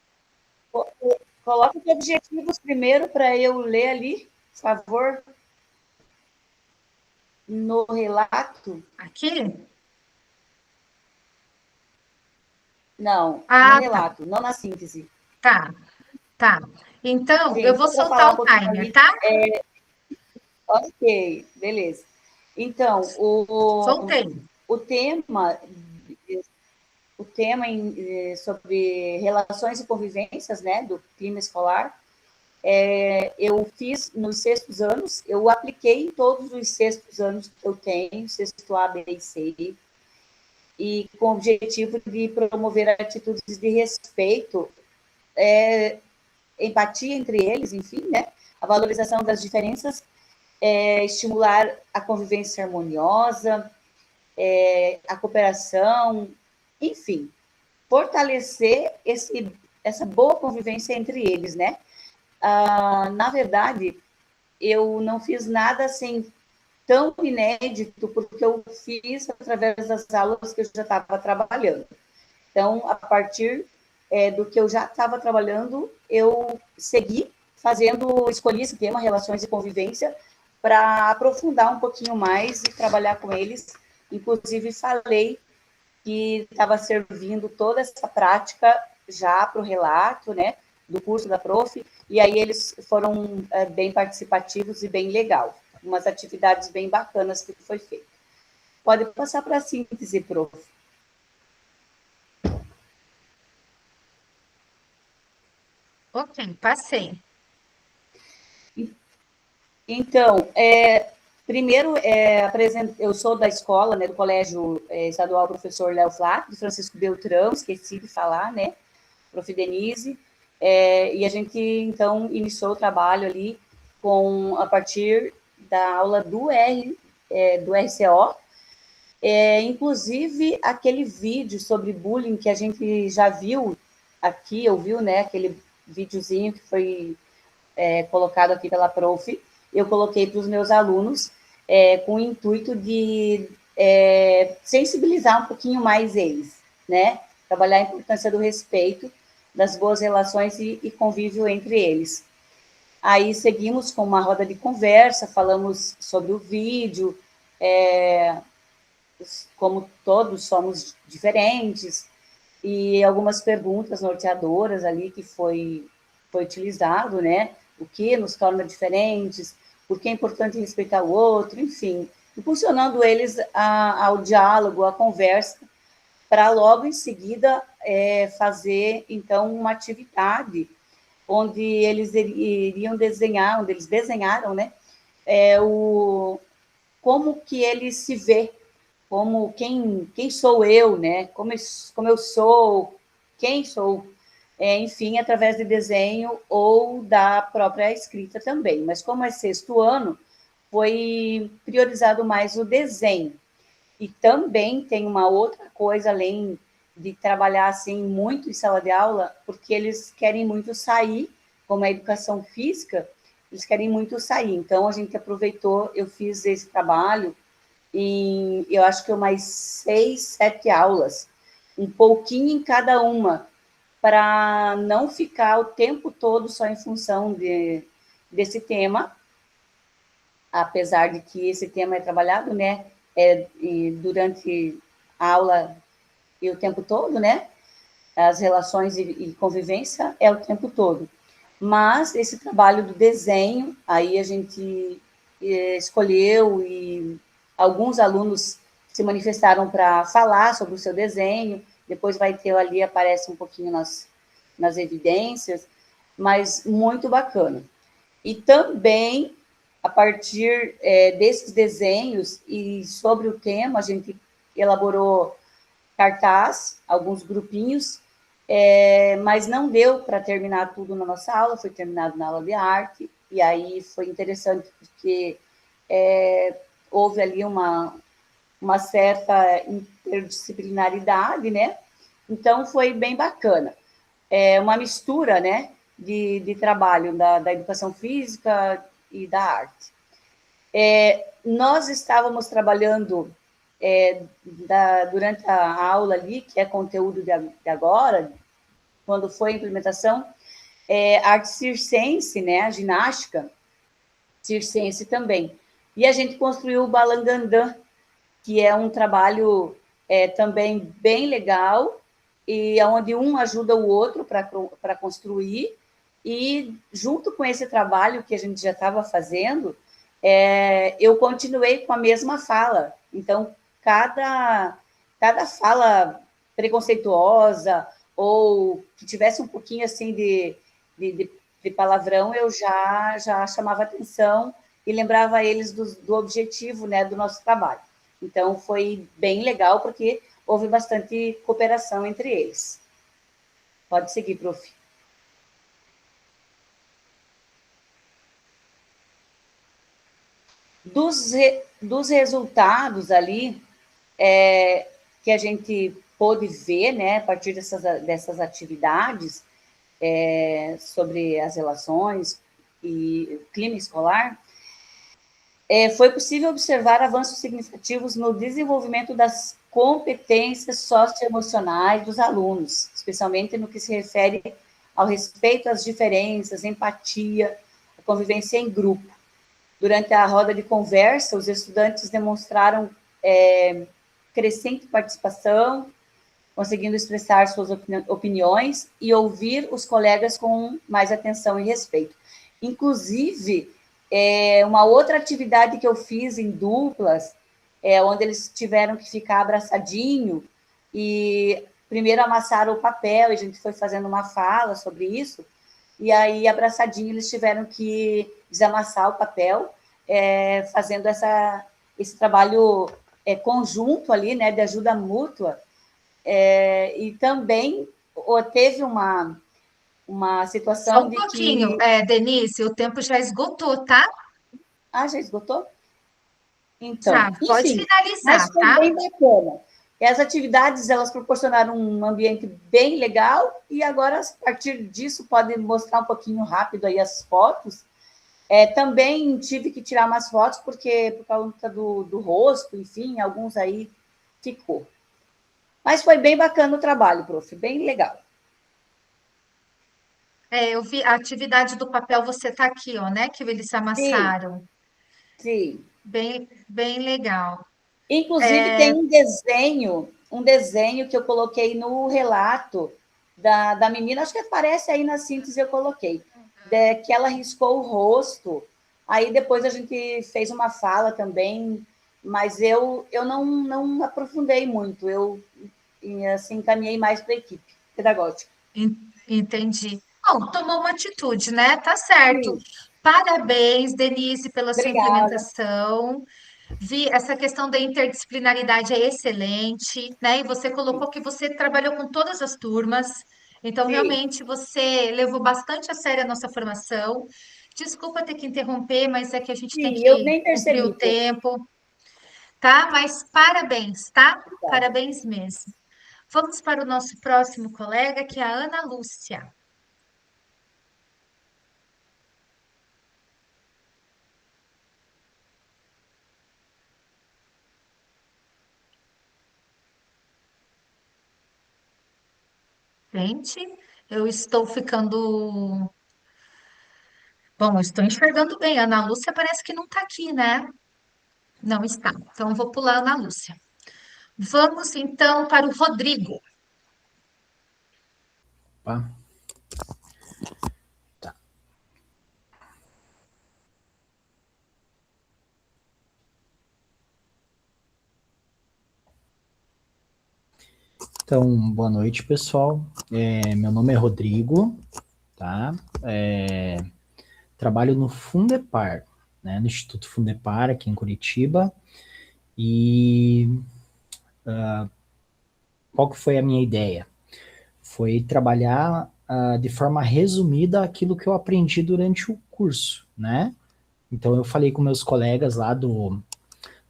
coloca os objetivos primeiro para eu ler ali, por favor. No relato. Aqui? Não, no Ah, tá, relato, não na síntese. tá, tá. Então, eu Sim, vou só para falar soltar um o pouquinho timer, ali. tá? Ok, beleza. Então, Soltei. o tema sobre relações e convivências, né, do clima escolar, eu fiz nos sextos anos, eu apliquei em todos os sextos anos que eu tenho, sexto A, B e C, e com o objetivo de promover atitudes de respeito, empatia entre eles, enfim, né, a valorização das diferenças, estimular a convivência harmoniosa, a cooperação, enfim, fortalecer essa boa convivência entre eles, né? Na verdade, eu não fiz nada assim tão inédito, porque eu fiz através das aulas que eu já estava trabalhando. Então, a partir do que eu já estava trabalhando, eu segui escolhi esse tema, relações e convivência, para aprofundar um pouquinho mais e trabalhar com eles. Inclusive, falei que estava servindo toda essa prática já para o relato, né, do curso da prof, e aí eles foram bem participativos e bem legal. Umas atividades bem bacanas que foi feito. Pode passar para a síntese, prof. Ok, passei. Então, primeiro, eu sou da escola, né, do Colégio Estadual Professor Léo Flá, de Francisco Beltrão, esqueci de falar, né, prof. Denise, e a gente, então, iniciou o trabalho ali a partir da aula do RCO, inclusive aquele vídeo sobre bullying que a gente já viu aqui, ouviu, né, aquele videozinho que foi colocado aqui pela prof, eu coloquei para os meus alunos com o intuito de sensibilizar um pouquinho mais eles, né? Trabalhar a importância do respeito, das boas relações e convívio entre eles. Aí seguimos com uma roda de conversa, falamos sobre o vídeo, como todos somos diferentes, e algumas perguntas norteadoras ali que foi utilizado, né? O que nos torna diferentes, por que é importante respeitar o outro, enfim, impulsionando eles ao diálogo, à conversa, para logo em seguida fazer, então, uma atividade onde eles iriam desenhar, onde eles desenharam, né? Como que ele se vê, como quem sou eu, né? Como eu sou, quem sou, enfim, através de desenho ou da própria escrita também. Mas como é 6º ano, foi priorizado mais o desenho. E também tem uma outra coisa, além de trabalhar assim muito em sala de aula, porque eles querem muito sair, como a educação física, eles querem muito sair. Então, a gente aproveitou, eu fiz esse trabalho em, eu acho que umas 6, 7 aulas, um pouquinho em cada uma, para não ficar o tempo todo só em função desse tema, apesar de que esse tema é trabalhado, né, durante a aula e o tempo todo, né, as relações e convivência é o tempo todo. Mas esse trabalho do desenho, aí a gente escolheu e alguns alunos se manifestaram para falar sobre o seu desenho, depois vai ter ali, aparece um pouquinho nas evidências, mas muito bacana. E também, a partir desses desenhos e sobre o tema, a gente elaborou cartaz, alguns grupinhos, mas não deu para terminar tudo na nossa aula, foi terminado na aula de arte, e aí foi interessante, porque houve ali uma certa interdisciplinaridade, né? Então, foi bem bacana. Uma mistura, né, de trabalho da educação física e da arte. Nós estávamos trabalhando durante a aula ali, que é conteúdo de agora, quando foi a implementação, arte circense, né, a ginástica circense também. E a gente construiu o Balangandã, que é um trabalho também bem legal, e onde um ajuda o outro para construir, e junto com esse trabalho que a gente já estava fazendo, eu continuei com a mesma fala. Então, cada fala preconceituosa ou que tivesse um pouquinho assim de palavrão, eu já chamava atenção e lembrava eles do objetivo, né, do nosso trabalho. Então, foi bem legal, porque houve bastante cooperação entre eles. Pode seguir, prof. Dos resultados ali, que a gente pôde ver, né, a partir dessas atividades, sobre as relações e clima escolar, foi possível observar avanços significativos no desenvolvimento das competências socioemocionais dos alunos, especialmente no que se refere ao respeito às diferenças, empatia, a convivência em grupo. Durante a roda de conversa, os estudantes demonstraram crescente participação, conseguindo expressar suas opiniões e ouvir os colegas com mais atenção e respeito. Inclusive, uma outra atividade que eu fiz em duplas, onde eles tiveram que ficar abraçadinho e primeiro amassaram o papel, e a gente foi fazendo uma fala sobre isso, e aí, abraçadinho, eles tiveram que desamassar o papel, fazendo esse trabalho conjunto ali, né, de ajuda mútua, e também teve uma situação Só um pouquinho, Denise, o tempo já esgotou, tá? Ah, já esgotou? Então, Já, pode enfim, finalizar, mas foi tá? bem bacana. E as atividades, elas proporcionaram um ambiente bem legal, e agora, a partir disso, pode mostrar um pouquinho rápido aí as fotos, Também tive que tirar umas fotos, porque por causa do rosto, enfim, alguns aí ficou. Mas foi bem bacana o trabalho, prof, bem legal. Eu vi a atividade do papel, você tá aqui, ó, né? Que eles Sim, amassaram. sim. Bem, bem legal. Inclusive, tem um desenho que eu coloquei no relato da menina, acho que aparece aí na síntese, eu coloquei, que ela riscou o rosto, aí depois a gente fez uma fala também, mas eu não aprofundei muito, eu assim, encaminhei mais para a equipe pedagógica. Entendi. Bom, tomou uma atitude, né? Tá certo. Sim, Parabéns, Denise, pela sua obrigada. implementação. Vi essa questão da interdisciplinaridade é excelente, né? E você colocou que você trabalhou com todas as turmas, então Sim, realmente você levou bastante a sério a nossa formação. Desculpa ter que interromper, mas é que a gente tem sim, eu que nem cumprir percebi, o prof. tempo, tá? Mas parabéns, tá? Obrigada. Parabéns mesmo. Vamos para o nosso próximo colega, que é a Ana Lúcia. Gente, eu estou ficando. Bom, eu estou enxergando bem. A Ana Lúcia parece que não está aqui, né? Não está. Então, eu vou pular a Ana Lúcia. Vamos, então, para o Rodrigo. Opa, tá. Então, boa noite, pessoal. Meu nome é Rodrigo, tá? Trabalho no Fundepar, né? No Instituto Fundepar, aqui em Curitiba. E qual que foi a minha ideia? Foi trabalhar de forma resumida aquilo que eu aprendi durante o curso, né? Então, eu falei com meus colegas lá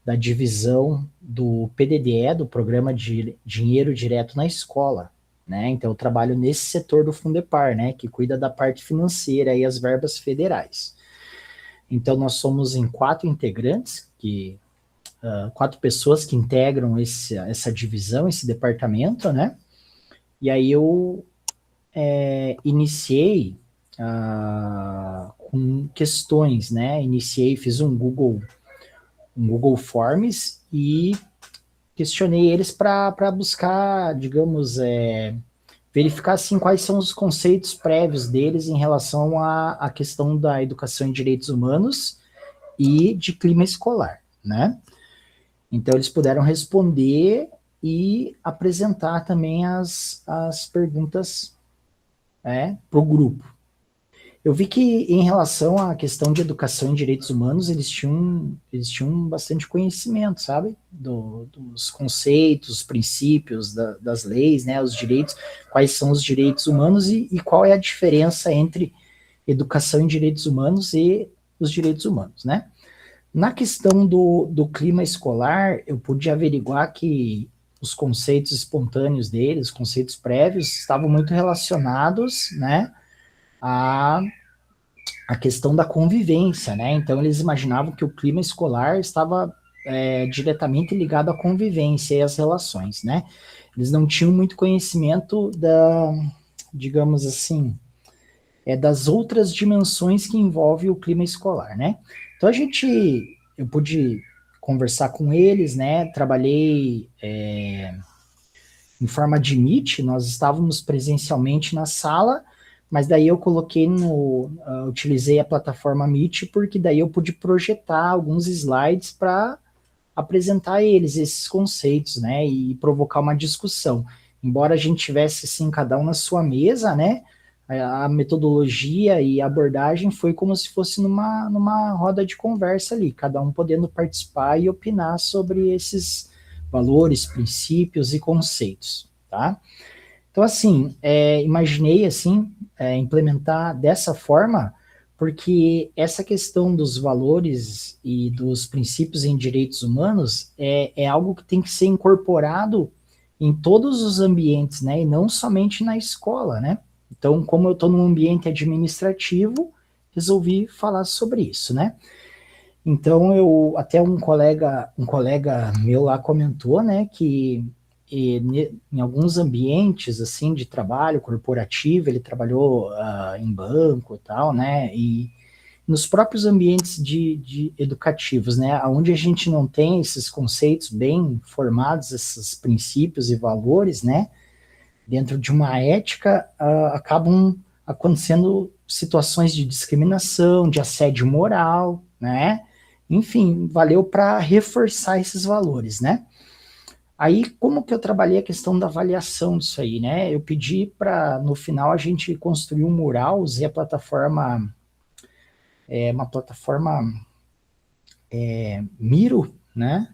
da divisão do PDDE, do Programa de Dinheiro Direto na Escola, né? Então, eu trabalho nesse setor do Fundepar, né? Que cuida da parte financeira e as verbas federais. Então, nós somos em 4 integrantes, 4 pessoas que integram essa divisão, esse departamento, né? E aí eu iniciei com questões, né? Fiz um Google Forms e questionei eles para buscar, digamos, verificar assim, quais são os conceitos prévios deles em relação à questão da educação em direitos humanos e de clima escolar, né? Então, eles puderam responder e apresentar também as perguntas para o grupo. Eu vi que, em relação à questão de educação em direitos humanos, eles tinham bastante conhecimento, sabe? Dos conceitos, os princípios das leis, né? Os direitos, quais são os direitos humanos e qual é a diferença entre educação em direitos humanos e os direitos humanos, né? Na questão do clima escolar, eu pude averiguar que os conceitos espontâneos deles, os conceitos prévios, estavam muito relacionados, né? A questão da convivência, né? Então, eles imaginavam que o clima escolar estava diretamente ligado à convivência e às relações, né? Eles não tinham muito conhecimento digamos assim, das outras dimensões que envolvem o clima escolar, né? Então, eu pude conversar com eles, né? Trabalhei em forma de Meet, nós estávamos presencialmente na sala, mas daí eu utilizei a plataforma Meet, porque daí eu pude projetar alguns slides para apresentar esses conceitos, né, e provocar uma discussão. Embora a gente tivesse, assim, cada um na sua mesa, né, a metodologia e a abordagem foi como se fosse numa roda de conversa ali, cada um podendo participar e opinar sobre esses valores, princípios e conceitos, tá? Então, assim, imaginei, assim, implementar dessa forma, porque essa questão dos valores e dos princípios em direitos humanos é algo que tem que ser incorporado em todos os ambientes, né, e não somente na escola, né? Então, como eu estou num ambiente administrativo, resolvi falar sobre isso, né? Então, até um colega meu lá comentou, né, que em alguns ambientes, assim, de trabalho corporativo, ele trabalhou em banco e tal, né, e nos próprios ambientes de educativos, né, onde a gente não tem esses conceitos bem formados, esses princípios e valores, né, dentro de uma ética, acabam acontecendo situações de discriminação, de assédio moral, né, enfim, valeu para reforçar esses valores, né. Aí, como que eu trabalhei a questão da avaliação disso aí, né? Eu pedi para, no final, a gente construir um mural, usei a plataforma, uma plataforma Miro, né?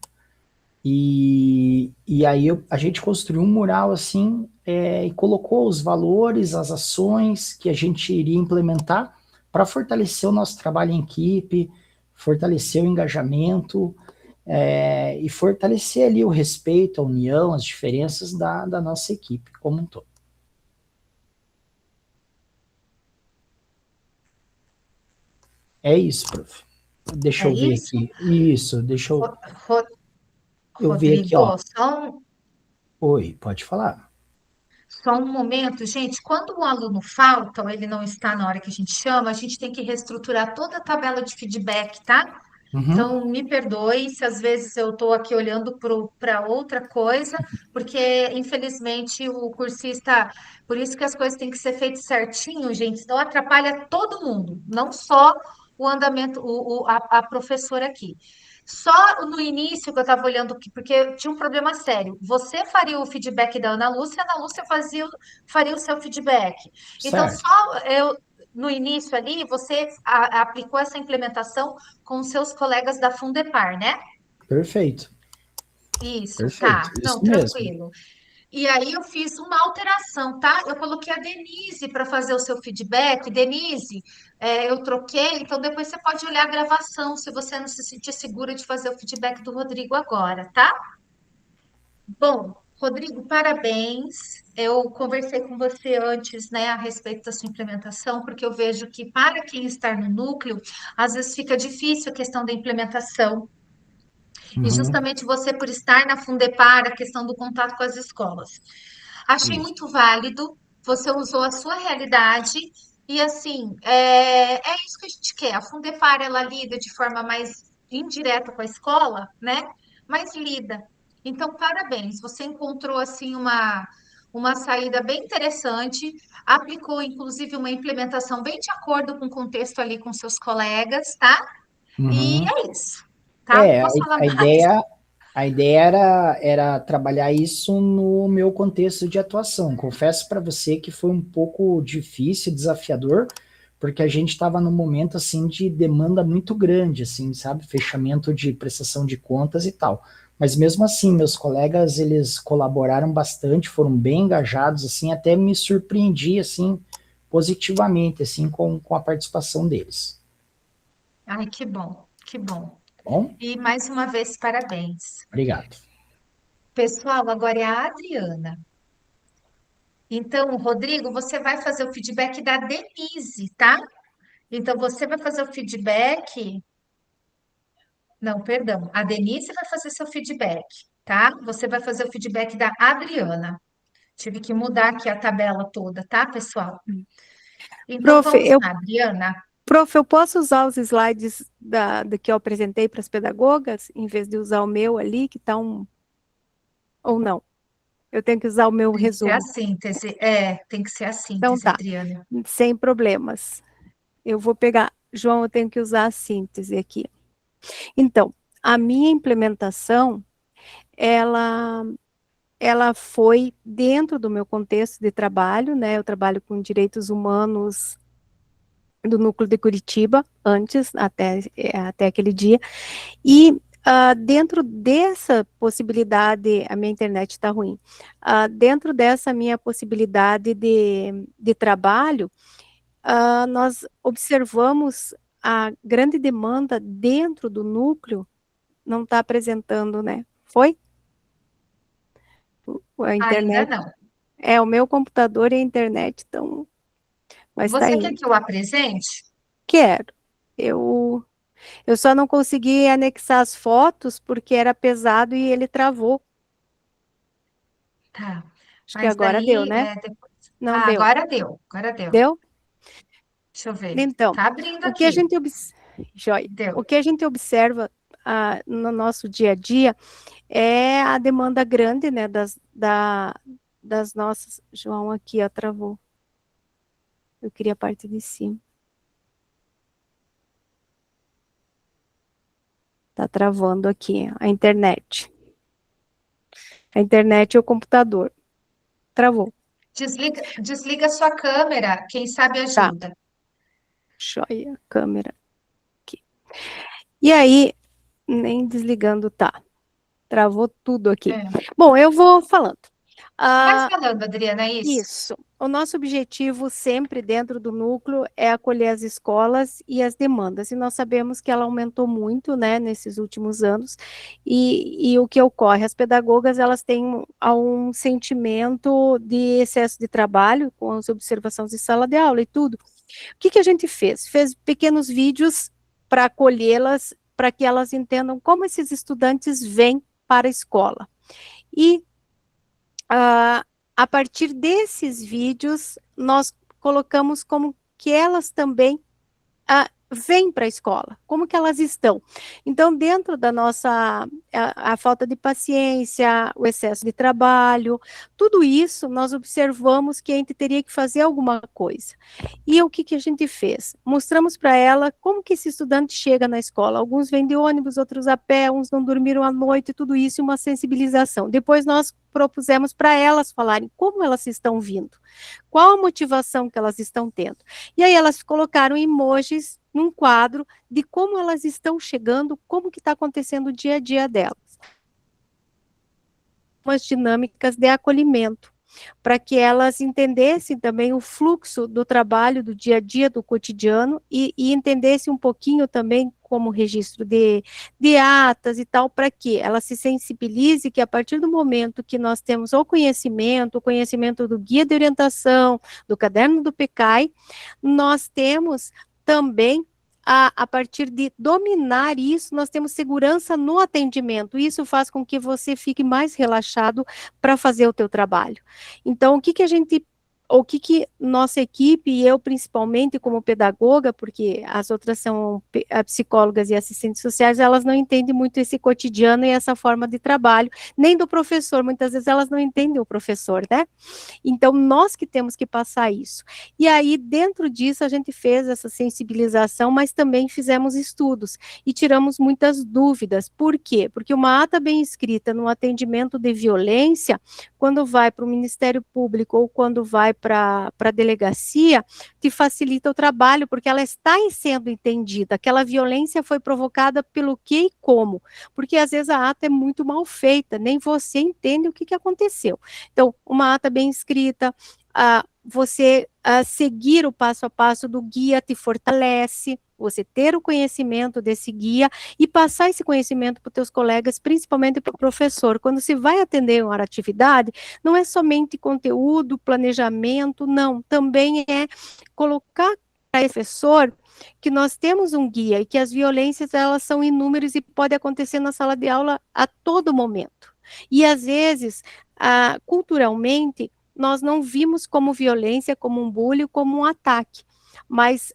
E aí a gente construiu um mural assim, e colocou os valores, as ações que a gente iria implementar para fortalecer o nosso trabalho em equipe, fortalecer o engajamento, e fortalecer ali o respeito, a união, as diferenças da nossa equipe como um todo. É isso, prof. Deixa É eu ver isso? aqui. Isso, deixa Ro- eu ver aqui, ó. Rodrigo, Oi, pode falar. só um momento, gente. Quando o aluno falta ou ele não está na hora que a gente chama, a gente tem que reestruturar toda a tabela de feedback, tá? Uhum. Então, me perdoe se às vezes eu estou aqui olhando para outra coisa, porque infelizmente o cursista, por isso que as coisas têm que ser feitas certinho, gente, senão atrapalha todo mundo, não só o andamento, a professora aqui. Só no início que eu estava olhando aqui, porque tinha um problema sério. Você faria o feedback da Ana Lúcia, a Ana Lúcia faria o seu feedback. Então, Certo, só eu, no início ali, você aplicou essa implementação com os seus colegas da Fundepar, né? perfeito, Isso, perfeito, tá. Não, isso mesmo. tranquilo. E aí eu fiz uma alteração, tá? Eu coloquei a Denise para fazer o seu feedback. Denise, eu troquei, então depois você pode olhar a gravação se você não se sentir segura de fazer o feedback do Rodrigo agora, tá? Bom, Rodrigo, parabéns. Eu conversei com você antes, né, a respeito da sua implementação, porque eu vejo que para quem está no núcleo, às vezes fica difícil a questão da implementação. E Uhum, justamente você, por estar na Fundepar, a questão do contato com as escolas. Achei isso. muito válido, você usou a sua realidade, e assim, é isso que a gente quer. A Fundepar, ela lida de forma mais indireta com a escola, né? Mas lida. Então, parabéns, você encontrou assim uma saída bem interessante, aplicou inclusive uma implementação bem de acordo com o contexto ali com seus colegas, tá? E Uhum. é isso, tá? Não A, posso falar a mais. ideia, a ideia era trabalhar isso no meu contexto de atuação. Confesso para você que foi um pouco difícil, desafiador, porque a gente estava num momento assim de demanda muito grande, assim, sabe, fechamento de prestação de contas e tal. Mas mesmo assim, meus colegas eles colaboraram bastante, foram bem engajados, assim, até me surpreendi assim positivamente, assim, com a participação deles. Ai, que bom, que bom. Bom, E mais uma vez, parabéns. obrigado. Pessoal, agora é a Adriana. Então, Rodrigo, você vai fazer o feedback da Denise, tá? Então, você vai fazer o feedback. Não, perdão. A Denise vai fazer seu feedback, tá? Você vai fazer o feedback da Adriana. Tive que mudar aqui a tabela toda, tá, pessoal? Então, Prof, vamos eu, lá, Adriana. prof, eu posso usar os slides do que eu apresentei para as pedagogas, em vez de usar o meu ali, que está um. Ou não? Eu tenho que usar o meu Tem que ser a resumo. síntese. Tem que ser a Então síntese, tá, Adriana. sem problemas. Eu vou pegar. João, eu tenho que usar a síntese aqui. Então, a minha implementação, ela foi dentro do meu contexto de trabalho, né? Eu trabalho com direitos humanos do núcleo de Curitiba, antes, até aquele dia, e dentro dessa possibilidade, a minha internet está ruim, dentro dessa minha possibilidade de trabalho, nós observamos a grande demanda dentro do núcleo, não está apresentando, né? Foi? A Ainda internet. não. O meu computador e a internet estão. Mas está Você quer indo. que eu apresente? Quero. Eu só não consegui anexar as fotos porque era pesado e ele travou. Tá. Acho que Mas agora deu, daí, né? depois... Não Ah, deu. agora deu, agora deu. Deu? Deixa eu ver. Então, Tá abrindo o que a aqui. gente Joia. Deu. O que a gente observa no nosso dia a dia é a demanda grande, né, das nossas... João aqui, ó, travou. Eu queria a parte de cima. Tá travando aqui a internet. A internet e o computador. Travou. Desliga sua câmera, quem sabe Tá. ajuda. Joia, câmera aqui. E aí, nem desligando tá. Travou tudo aqui. É. Bom, eu vou falando. Vai falando, Adriana, é isso? Isso. O nosso objetivo sempre dentro do núcleo é acolher as escolas e as demandas. E nós sabemos que ela aumentou muito, né, nesses últimos anos. E o que ocorre? As pedagogas, elas têm um sentimento de excesso de trabalho, com as observações de sala de aula e tudo. O que a gente fez? Fez pequenos vídeos para acolhê-las, para que elas entendam como esses estudantes vêm para a escola. E a partir desses vídeos, nós colocamos como que elas também vêm para a escola, como que elas estão. Então, dentro da nossa, a falta de paciência, o excesso de trabalho, tudo isso, nós observamos que a gente teria que fazer alguma coisa. E o que a gente fez? Mostramos para ela como que esse estudante chega na escola. Alguns vêm de ônibus, outros a pé, uns não dormiram à noite, tudo isso, uma sensibilização. Depois nós propusemos para elas falarem como elas estão vindo, qual a motivação que elas estão tendo. E aí elas colocaram emojis num quadro de como elas estão chegando, como que está acontecendo o dia a dia delas. Umas dinâmicas de acolhimento, para que elas entendessem também o fluxo do trabalho, do dia a dia, do cotidiano, e entendessem um pouquinho também como registro de atas e tal, para que ela se sensibilize que a partir do momento que nós temos o conhecimento do guia de orientação, do caderno do PECAI, nós temos também a partir de dominar isso, nós temos segurança no atendimento. Isso faz com que você fique mais relaxado para fazer o teu trabalho. Então, o que nossa equipe, e eu principalmente como pedagoga, porque as outras são psicólogas e assistentes sociais, elas não entendem muito esse cotidiano e essa forma de trabalho, nem do professor, muitas vezes elas não entendem o professor, né? Então, nós que temos que passar isso. E aí, dentro disso, a gente fez essa sensibilização, mas também fizemos estudos e tiramos muitas dúvidas. Por quê? Porque uma ata bem escrita no atendimento de violência, quando vai para o Ministério Público ou quando vai para a delegacia, te facilita o trabalho, porque ela está sendo entendida. Aquela violência foi provocada pelo que e como. Porque às vezes a ata é muito mal feita, nem você entende o que aconteceu. Então, uma ata bem escrita, você seguir o passo a passo do guia te fortalece, você ter o conhecimento desse guia e passar esse conhecimento para os teus colegas, principalmente para o professor. Quando se vai atender uma atividade, não é somente conteúdo, planejamento, não, também é colocar para o professor que nós temos um guia e que as violências, elas são inúmeras e pode acontecer na sala de aula a todo momento. E às vezes, culturalmente, nós não vimos como violência, como um bullying, como um ataque, mas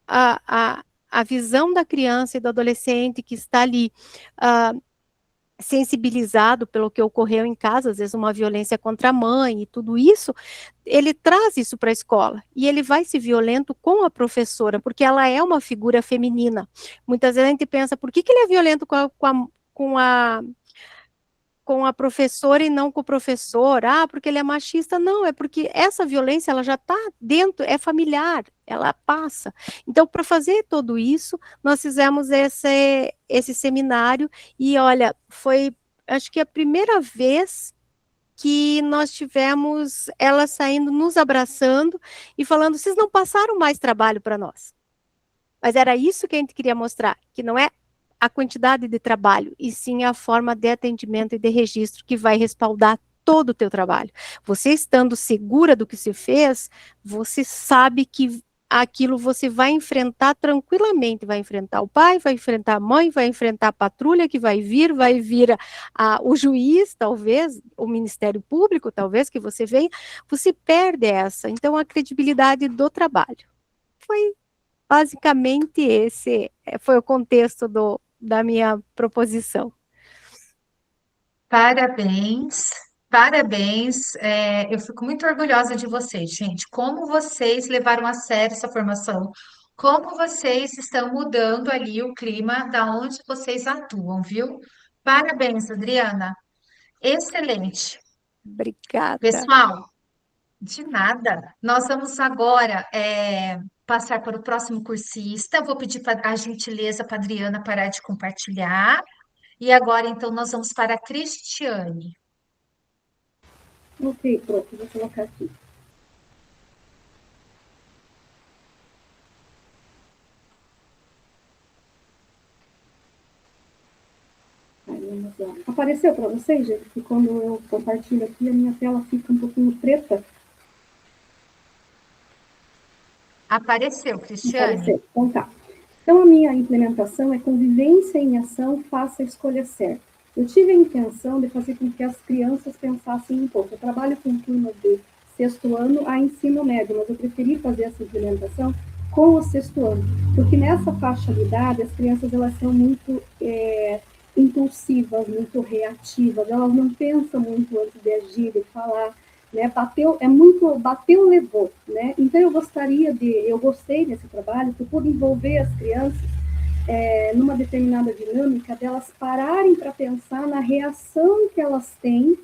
a visão da criança e do adolescente que está ali sensibilizado pelo que ocorreu em casa, às vezes uma violência contra a mãe e tudo isso, ele traz isso para a escola e ele vai ser violento com a professora, porque ela é uma figura feminina. Muitas vezes a gente pensa, por que ele é violento com a professora e não com o professor? Porque ele é machista. Não, é porque essa violência, ela já está dentro, é familiar, ela passa. Então, para fazer tudo isso, nós fizemos esse seminário e, olha, foi, acho que a primeira vez que nós tivemos ela saindo, nos abraçando e falando, vocês não passaram mais trabalho para nós. Mas era isso que a gente queria mostrar, que não é a quantidade de trabalho, e sim a forma de atendimento e de registro que vai respaldar todo o teu trabalho. Você estando segura do que se fez, você sabe que aquilo você vai enfrentar tranquilamente, vai enfrentar o pai, vai enfrentar a mãe, vai enfrentar a patrulha que vai vir o juiz, talvez, o Ministério Público, talvez, que você venha, você perde essa. Então, a credibilidade do trabalho. Foi basicamente esse, foi o contexto da minha proposição. Parabéns, parabéns. Eu fico muito orgulhosa de vocês, gente. Como vocês levaram a sério essa formação, como vocês estão mudando ali o clima da onde vocês atuam, viu? Parabéns, Adriana. Excelente. Obrigada. Pessoal, de nada. Nós vamos agora passar para o próximo cursista. Eu vou pedir a gentileza para a Adriana parar de compartilhar. E agora, então, nós vamos para a Cristiane. Ok, pronto, vou colocar aqui. Aí, vamos lá. Apareceu para vocês, gente, que quando eu compartilho aqui, a minha tela fica um pouquinho preta. Apareceu, Cristiane. Apareceu, então tá. Então, a minha implementação é convivência em ação, faça a escolha certa. Eu tive a intenção de fazer com que as crianças pensassem um pouco. Eu trabalho com turma de sexto ano a ensino médio, mas eu preferi fazer essa implementação com o sexto ano, porque nessa faixa de idade, as crianças elas são muito impulsivas, muito reativas, elas não pensam muito antes de agir, de falar, né? Bateu, levou, né? Então eu gostei desse trabalho, que eu pude envolver as crianças numa determinada dinâmica delas pararem para pensar na reação que elas têm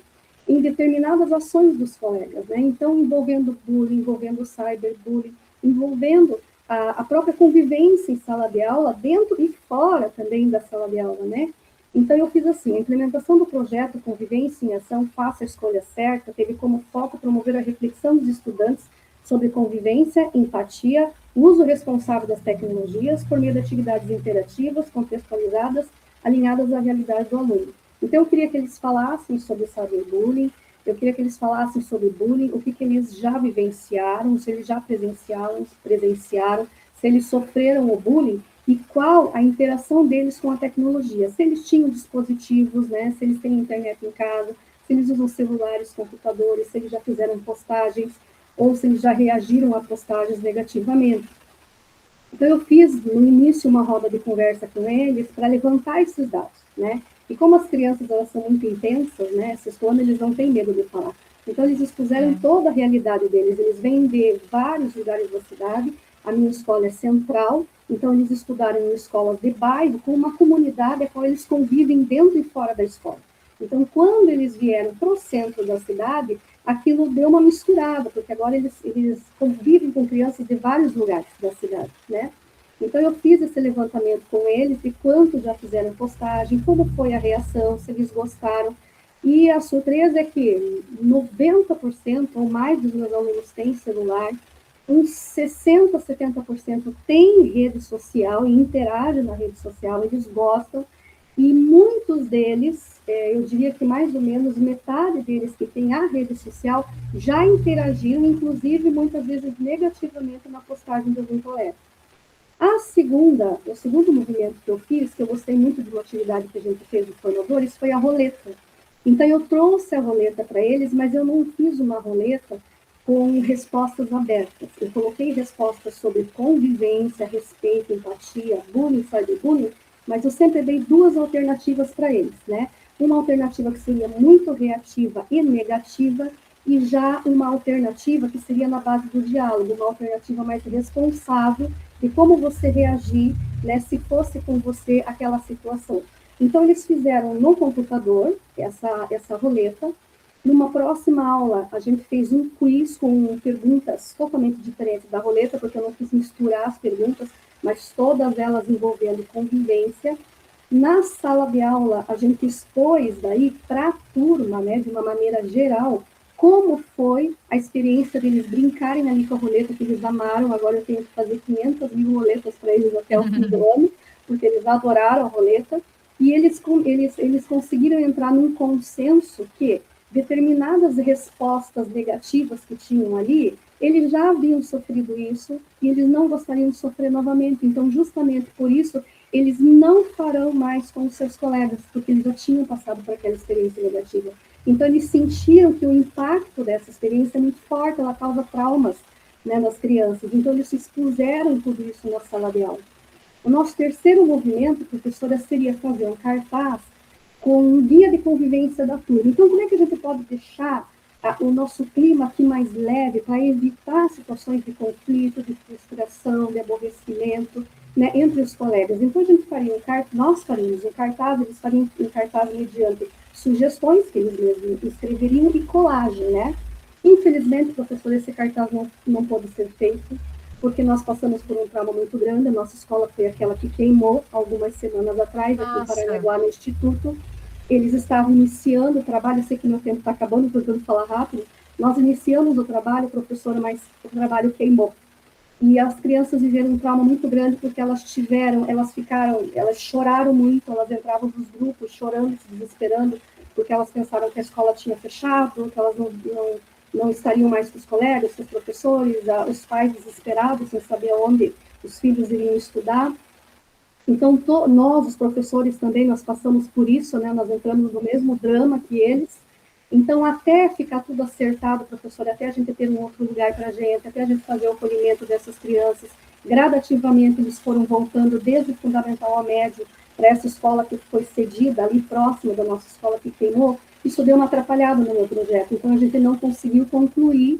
em determinadas ações dos colegas, né? Então, envolvendo bullying, envolvendo cyberbullying, envolvendo a própria convivência em sala de aula, dentro e fora também da sala de aula, né? Então, eu fiz assim, a implementação do projeto Convivência em Ação, Faça a Escolha Certa, teve como foco promover a reflexão dos estudantes sobre convivência, empatia, uso responsável das tecnologias por meio de atividades interativas, contextualizadas, alinhadas à realidade do aluno. Então, eu queria que eles falassem sobre cyberbullying, eu queria que eles falassem sobre bullying, o que eles já vivenciaram, se eles já presenciaram, se eles sofreram o bullying, e qual a interação deles com a tecnologia, se eles tinham dispositivos, né, se eles têm internet em casa, se eles usam celulares, computadores, se eles já fizeram postagens, ou se eles já reagiram a postagens negativamente. Então, eu fiz, no início, uma roda de conversa com eles para levantar esses dados, né? E como as crianças, elas são muito intensas, né? Sexto ano, eles não têm medo de falar. Então, eles expuseram toda a realidade deles. Eles vêm de vários lugares da cidade. A minha escola é central, então eles estudaram em escolas de bairro, com uma comunidade a qual eles convivem dentro e fora da escola. Então, quando eles vieram para o centro da cidade, aquilo deu uma misturada, porque agora eles convivem com crianças de vários lugares da cidade, né? Então, eu fiz esse levantamento com eles, de quantos já fizeram postagem, como foi a reação, se eles gostaram. E a surpresa é que 90% ou mais dos meus alunos têm celular, uns 60%, 70% têm rede social e interagem na rede social, eles gostam, e muitos deles, eu diria que mais ou menos metade deles que têm a rede social já interagiram, inclusive muitas vezes negativamente na postagem de algum colega. O segundo movimento que eu fiz, que eu gostei muito de uma atividade que a gente fez dos formadores, foi a roleta. Então eu trouxe a roleta para eles, mas eu não fiz uma roleta com respostas abertas. Eu coloquei respostas sobre convivência, respeito, empatia, bullying, cyberbullying, mas eu sempre dei duas alternativas para eles, né? Uma alternativa que seria muito reativa e negativa, e já uma alternativa que seria na base do diálogo, uma alternativa mais responsável de como você reagir, né, se fosse com você aquela situação. Então, eles fizeram no computador essa roleta. Numa próxima aula, a gente fez um quiz com perguntas totalmente diferentes da roleta, porque eu não quis misturar as perguntas, mas todas elas envolvendo convivência. Na sala de aula, a gente expôs daí para a turma, né, de uma maneira geral, como foi a experiência deles brincarem ali com a roleta, que eles amaram. Agora eu tenho que fazer 500 mil roletas para eles até o fim do ano, porque eles adoraram a roleta. E eles conseguiram entrar num consenso que determinadas respostas negativas que tinham ali, eles já haviam sofrido isso e eles não gostariam de sofrer novamente. Então, justamente por isso, eles não farão mais com os seus colegas, porque eles já tinham passado por aquela experiência negativa. Então, eles sentiram que o impacto dessa experiência é muito forte, ela causa traumas, né, nas crianças. Então, eles se expuseram tudo isso na sala de aula. O nosso terceiro movimento, professora, seria fazer um cartaz com um guia de convivência da turma. Então, como é que a gente pode deixar o nosso clima aqui mais leve para evitar situações de conflito, de frustração, de aborrecimento, né, entre os colegas? Então, a gente faria nós faríamos um cartaz, eles fariam um cartaz mediante sugestões que eles mesmos escreveriam e colagem, né? Infelizmente, professor, esse cartaz não pôde ser feito, porque nós passamos por um trauma muito grande. A nossa escola foi aquela que queimou algumas semanas atrás, aqui em Paranaguá, no Instituto. Eles estavam iniciando o trabalho, eu sei que meu tempo está acabando, estou tentando falar rápido. Nós iniciamos o trabalho, professora, mas o trabalho queimou. E as crianças viveram um trauma muito grande, porque elas choraram muito, elas entravam nos grupos chorando, se desesperando, porque elas pensaram que a escola tinha fechado, que elas não estariam mais com os colegas, com os professores, os pais desesperados, sem saber onde os filhos iriam estudar. Então, nós, os professores também, nós passamos por isso, né? Nós entramos no mesmo drama que eles. Então, até ficar tudo acertado, professor, até a gente ter um outro lugar para a gente, até a gente fazer o acolhimento dessas crianças, gradativamente eles foram voltando desde o fundamental ao médio para essa escola que foi cedida, ali próxima da nossa escola que queimou. Isso deu uma atrapalhada no meu projeto, então a gente não conseguiu concluir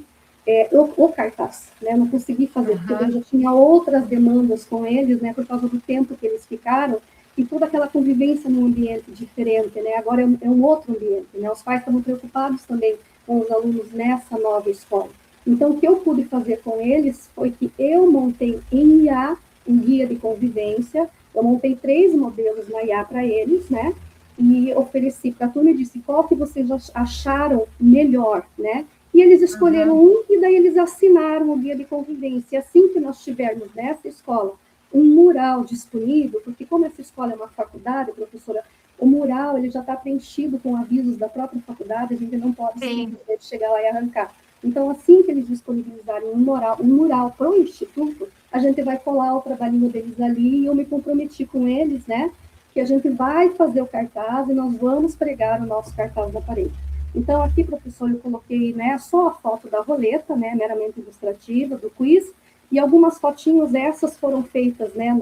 o cartaz, né? Não consegui fazer, porque eu já tinha outras demandas com eles, né? Por causa do tempo que eles ficaram, e toda aquela convivência num ambiente diferente, né? Agora é um outro ambiente, né? Os pais estavam preocupados também com os alunos nessa nova escola. Então, o que eu pude fazer com eles foi que eu montei em IA um guia de convivência, eu montei 3 modelos na IA para eles, né? E ofereci para a turma e disse, qual que vocês acharam melhor, né? E eles escolheram um, e daí eles assinaram o guia de convivência. Assim que nós tivermos nessa escola um mural disponível, porque como essa escola é uma faculdade, professora, o mural ele já está preenchido com avisos da própria faculdade, a gente não pode simplesmente chegar lá e arrancar. Então, assim que eles disponibilizarem um mural para o Instituto, a gente vai colar o trabalhinho deles ali, e eu me comprometi com eles, né, que a gente vai fazer o cartaz e nós vamos pregar o nosso cartaz na parede. Então, aqui, professor, eu coloquei, né, só a foto da roleta, né, meramente ilustrativa, do quiz, e algumas fotinhos, essas foram feitas, né,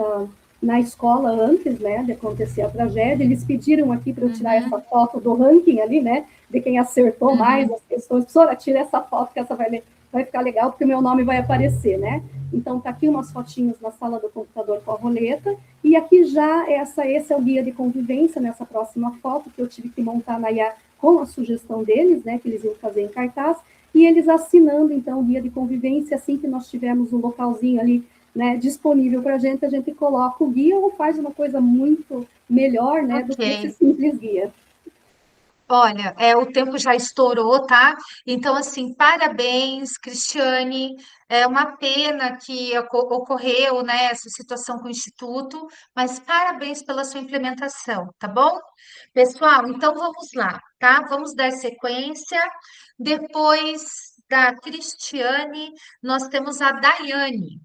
na escola antes, né, de acontecer a tragédia. Eles pediram aqui para eu tirar essa foto do ranking ali, né, de quem acertou mais as questões. Professora, tira essa foto, que essa vai ficar legal, porque o meu nome vai aparecer, né? Então, tá aqui umas fotinhos na sala do computador com a roleta, e aqui já, esse é o guia de convivência, nessa próxima foto, que eu tive que montar na IA com a sugestão deles, né, que eles iam fazer em cartaz, e eles assinando, então, o guia de convivência. Assim que nós tivermos um localzinho ali, né, disponível para a gente coloca o guia ou faz uma coisa muito melhor, né, do que esse simples guia. Olha, o tempo já estourou, tá? Então, assim, parabéns, Cristiane. É uma pena que ocorreu, né, essa situação com o Instituto, mas parabéns pela sua implementação, tá bom? Pessoal, então vamos lá, tá? Vamos dar sequência. Depois da Cristiane, nós temos a Daiane.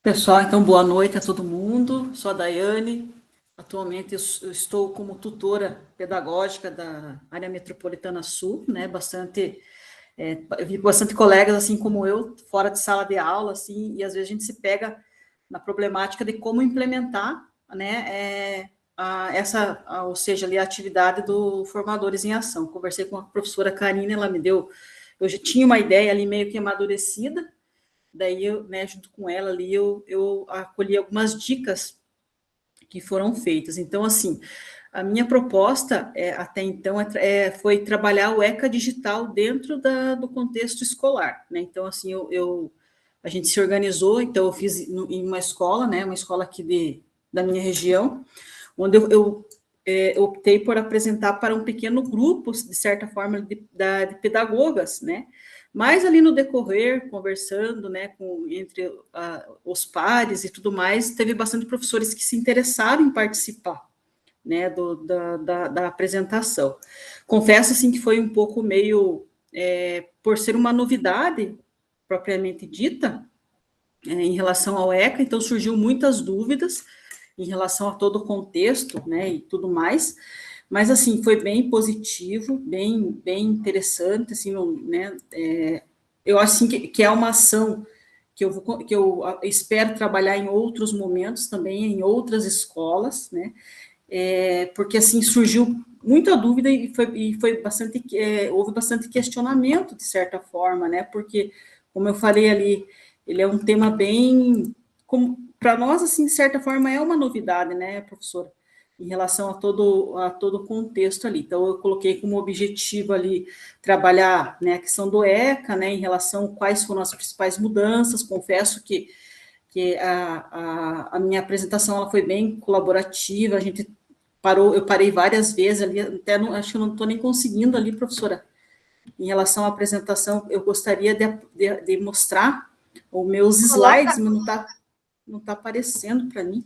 Pessoal, então boa noite a todo mundo. Sou a Daiane. Atualmente eu estou como tutora pedagógica da área metropolitana sul, né? Eu vi bastante colegas assim como eu fora de sala de aula, assim, e às vezes a gente se pega na problemática de como implementar, né? Ou seja, ali a atividade do Formadores em Ação. Conversei com a professora Karina, ela me deu, eu já tinha uma ideia ali meio que amadurecida. Daí, eu, né, junto com ela ali, eu acolhi algumas dicas que foram feitas. Então, assim, a minha proposta até então foi trabalhar o ECA digital dentro do contexto escolar, né? Então, assim, a gente se organizou, então eu fiz em uma escola, né, uma escola aqui da minha região, onde eu optei por apresentar para um pequeno grupo, de certa forma, de pedagogas, né? Mas ali no decorrer, conversando, né, entre os pares e tudo mais, teve bastante professores que se interessaram em participar, né, da apresentação. Confesso, assim, que foi um pouco meio, por ser uma novidade, propriamente dita, em relação ao ECA, então surgiu muitas dúvidas em relação a todo o contexto, né, e tudo mais, mas, assim, foi bem positivo, bem interessante, assim, né, eu acho, assim, que é uma ação que eu espero trabalhar em outros momentos também, em outras escolas, né, porque, assim, surgiu muita dúvida e foi bastante, houve bastante questionamento, de certa forma, né, porque, como eu falei ali, ele é um tema bem, para nós, assim, de certa forma, é uma novidade, né, professora, em relação a todo o contexto ali. Então, eu coloquei como objetivo ali trabalhar, né, a questão do ECA, né, em relação a quais foram as principais mudanças. Confesso que a minha apresentação ela foi bem colaborativa, eu parei várias vezes ali, até acho que eu não estou nem conseguindo ali, professora, em relação à apresentação, eu gostaria de mostrar os meus slides, mas não está aparecendo para mim.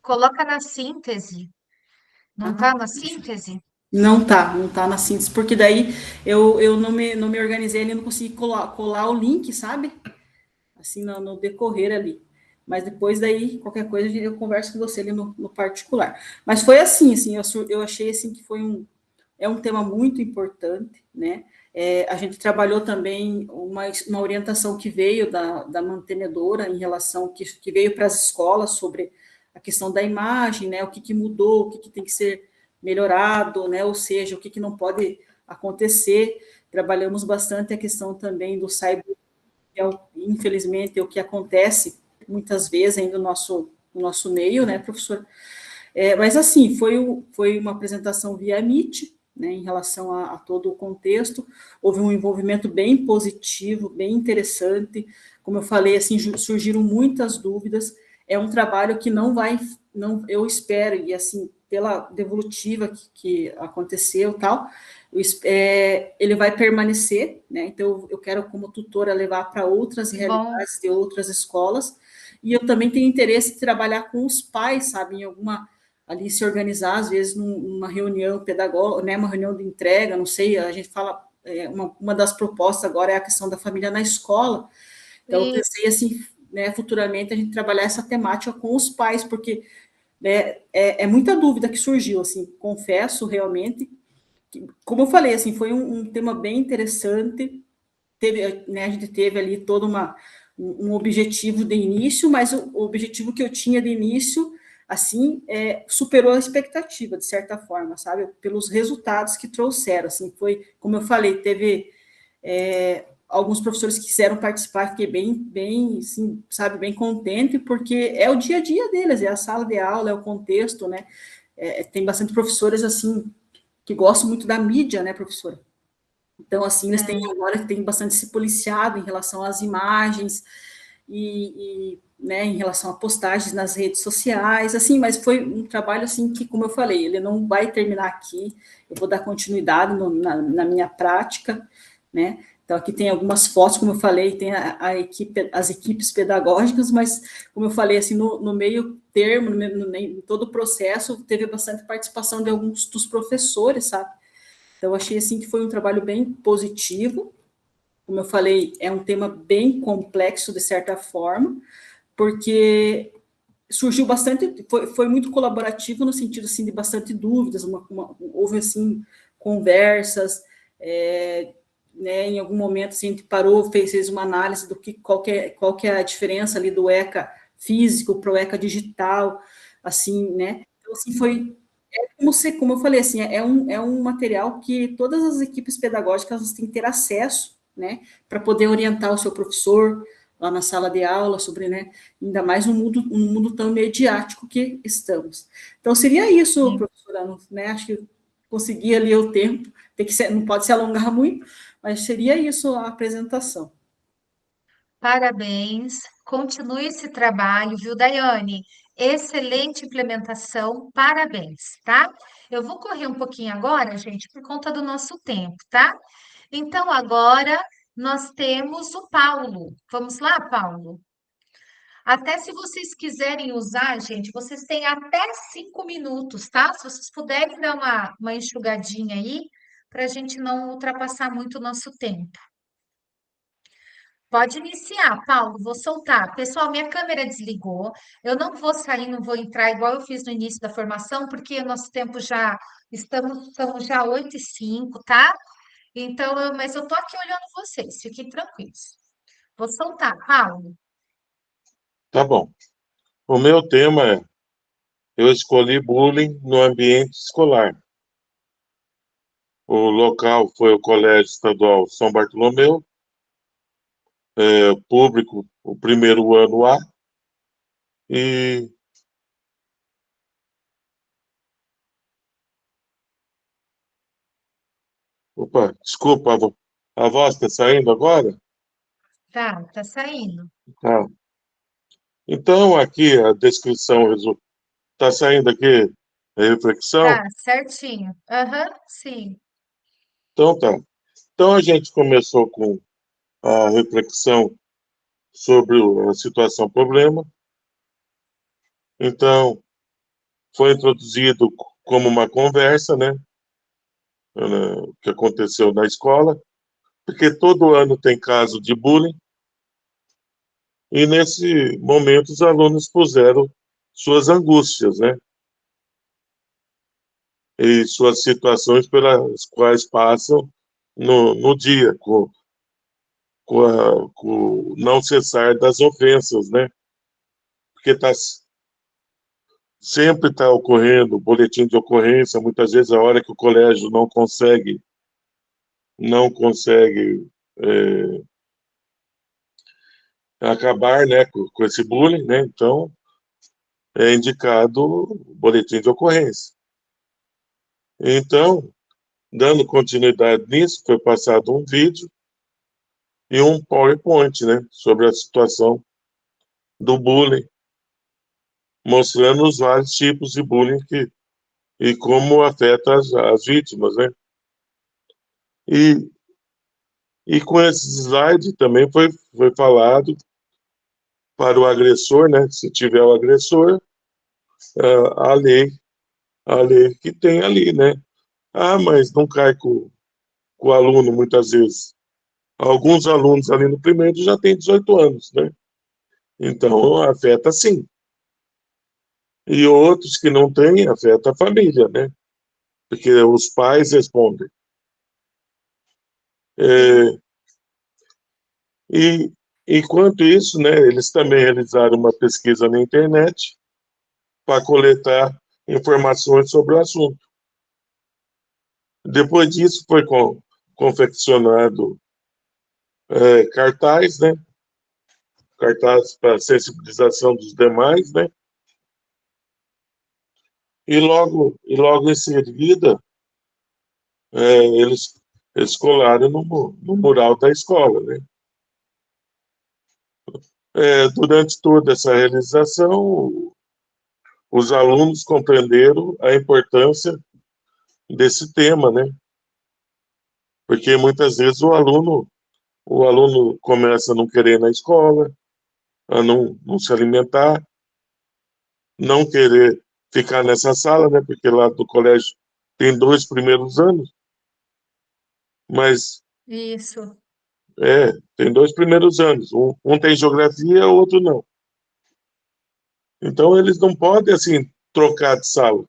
Coloca na síntese. Não está na síntese? Não tá na síntese, porque daí eu não me organizei ali, não consegui colar o link, sabe? Assim, no decorrer ali. Mas depois daí, qualquer coisa, eu converso com você ali no particular. Mas foi assim, eu achei assim que foi um tema muito importante, né? A gente trabalhou também uma orientação que veio da mantenedora em relação, que veio para as escolas sobre a questão da imagem, né? O que mudou, o que tem que ser melhorado, né? Ou seja, o que não pode acontecer. Trabalhamos bastante a questão também do cyber, que infelizmente é o que acontece muitas vezes ainda no nosso meio, né, professor? Mas assim, foi uma apresentação via Meet, né, em relação a todo o contexto, houve um envolvimento bem positivo, bem interessante, como eu falei, assim, surgiram muitas dúvidas, é um trabalho que eu espero, e assim, pela devolutiva que aconteceu e tal, ele vai permanecer, né, então eu quero como tutora levar para outras realidades de outras escolas, e eu também tenho interesse em trabalhar com os pais, sabe, em alguma ali se organizar, às vezes, numa reunião pedagógica, né, uma reunião de entrega, não sei, a gente fala, uma das propostas agora é a questão da família na escola, então eu pensei, assim, né, futuramente a gente trabalhar essa temática com os pais, porque né, é muita dúvida que surgiu, assim, confesso realmente, que, como eu falei, assim, foi um tema bem interessante, né, a gente teve ali todo um objetivo de início, mas o objetivo que eu tinha de início, assim, superou a expectativa, de certa forma, sabe, pelos resultados que trouxeram, assim, foi, como eu falei, teve alguns professores que quiseram participar, fiquei bem, assim, sabe, bem contente, porque é o dia a dia deles, é a sala de aula, é o contexto, né, tem bastante professores, assim, que gostam muito da mídia, né, professora? Então, assim, eles têm agora que tem bastante se policiado em relação às imagens né, em relação a postagens nas redes sociais, assim, mas foi um trabalho, assim, que, como eu falei, ele não vai terminar aqui, eu vou dar continuidade na minha prática, né, então aqui tem algumas fotos, como eu falei, tem as equipes pedagógicas, mas, como eu falei, assim, no meio termo, em todo o processo, teve bastante participação de alguns dos professores, sabe, então, achei, assim, que foi um trabalho bem positivo, como eu falei, é um tema bem complexo, de certa forma, porque surgiu bastante, foi muito colaborativo no sentido, assim, de bastante dúvidas, houve, assim, conversas, né, em algum momento, assim, a gente parou, fez uma análise do qual que é a diferença ali do ECA físico para o ECA digital, assim, né, então, assim, como eu falei, assim, é um material que todas as equipes pedagógicas têm que ter acesso, né, para poder orientar o seu professor lá na sala de aula sobre, né, ainda mais um mundo tão mediático que estamos. Então, seria isso, professora, né, acho que consegui ali o tempo, não pode se alongar muito, mas seria isso a apresentação. Parabéns, continue esse trabalho, viu, Daiane? Excelente implementação, parabéns, tá? Eu vou correr um pouquinho agora, gente, por conta do nosso tempo, tá? Então, agora nós temos o Paulo. Vamos lá, Paulo? Até se vocês quiserem usar, gente, vocês têm até 5 minutos, tá? Se vocês puderem dar uma enxugadinha aí, para a gente não ultrapassar muito o nosso tempo. Pode iniciar, Paulo, vou soltar. Pessoal, minha câmera desligou. Eu não vou sair, não vou entrar igual eu fiz no início da formação, porque o nosso tempo já estamos já 8h05, tá? Então, mas eu tô aqui olhando vocês, fiquem tranquilos. Vou soltar, Paulo. Tá bom. O meu tema é: eu escolhi bullying no ambiente escolar. O local foi o Colégio Estadual São Bartolomeu, público, o primeiro ano A, e opa, desculpa, a voz está saindo agora? Tá saindo. Tá. Então, aqui a descrição está saindo aqui a reflexão? Tá, certinho. Aham, sim. Então tá. Então a gente começou com a reflexão sobre a situação problema. Então, foi introduzido como uma conversa, né? O que aconteceu na escola, porque todo ano tem caso de bullying, e nesse momento os alunos puseram suas angústias, né? E suas situações pelas quais passam no dia, com o não cessar das ofensas, né? Porque sempre está ocorrendo boletim de ocorrência, muitas vezes a hora que o colégio não consegue acabar, né, com esse bullying, né? Então é indicado o boletim de ocorrência. Então, dando continuidade nisso, foi passado um vídeo e um PowerPoint, né, sobre a situação do bullying, mostrando os vários tipos de bullying e como afeta as vítimas, né? E com esse slide também foi falado para o agressor, né, se tiver o agressor, a lei que tem ali, né? Ah, mas não cai com o aluno, muitas vezes. Alguns alunos ali no primeiro já têm 18 anos, né? Então, afeta sim. E outros que não têm, afeta a família, né? Porque os pais respondem. E, enquanto isso, né, eles também realizaram uma pesquisa na internet para coletar informações sobre o assunto. Depois disso, foi confeccionado cartaz, né? Cartaz para sensibilização dos demais, né? E logo em seguida, eles colaram no mural da escola, né? Durante toda essa realização, os alunos compreenderam a importância desse tema, né? Porque muitas vezes o aluno começa a não querer ir na escola, a não se alimentar, não querer ficar nessa sala, né? Porque lá do colégio tem 2 primeiros anos, mas Isso. tem 2 primeiros anos. Um tem geografia, o outro não. Então eles não podem assim trocar de sala.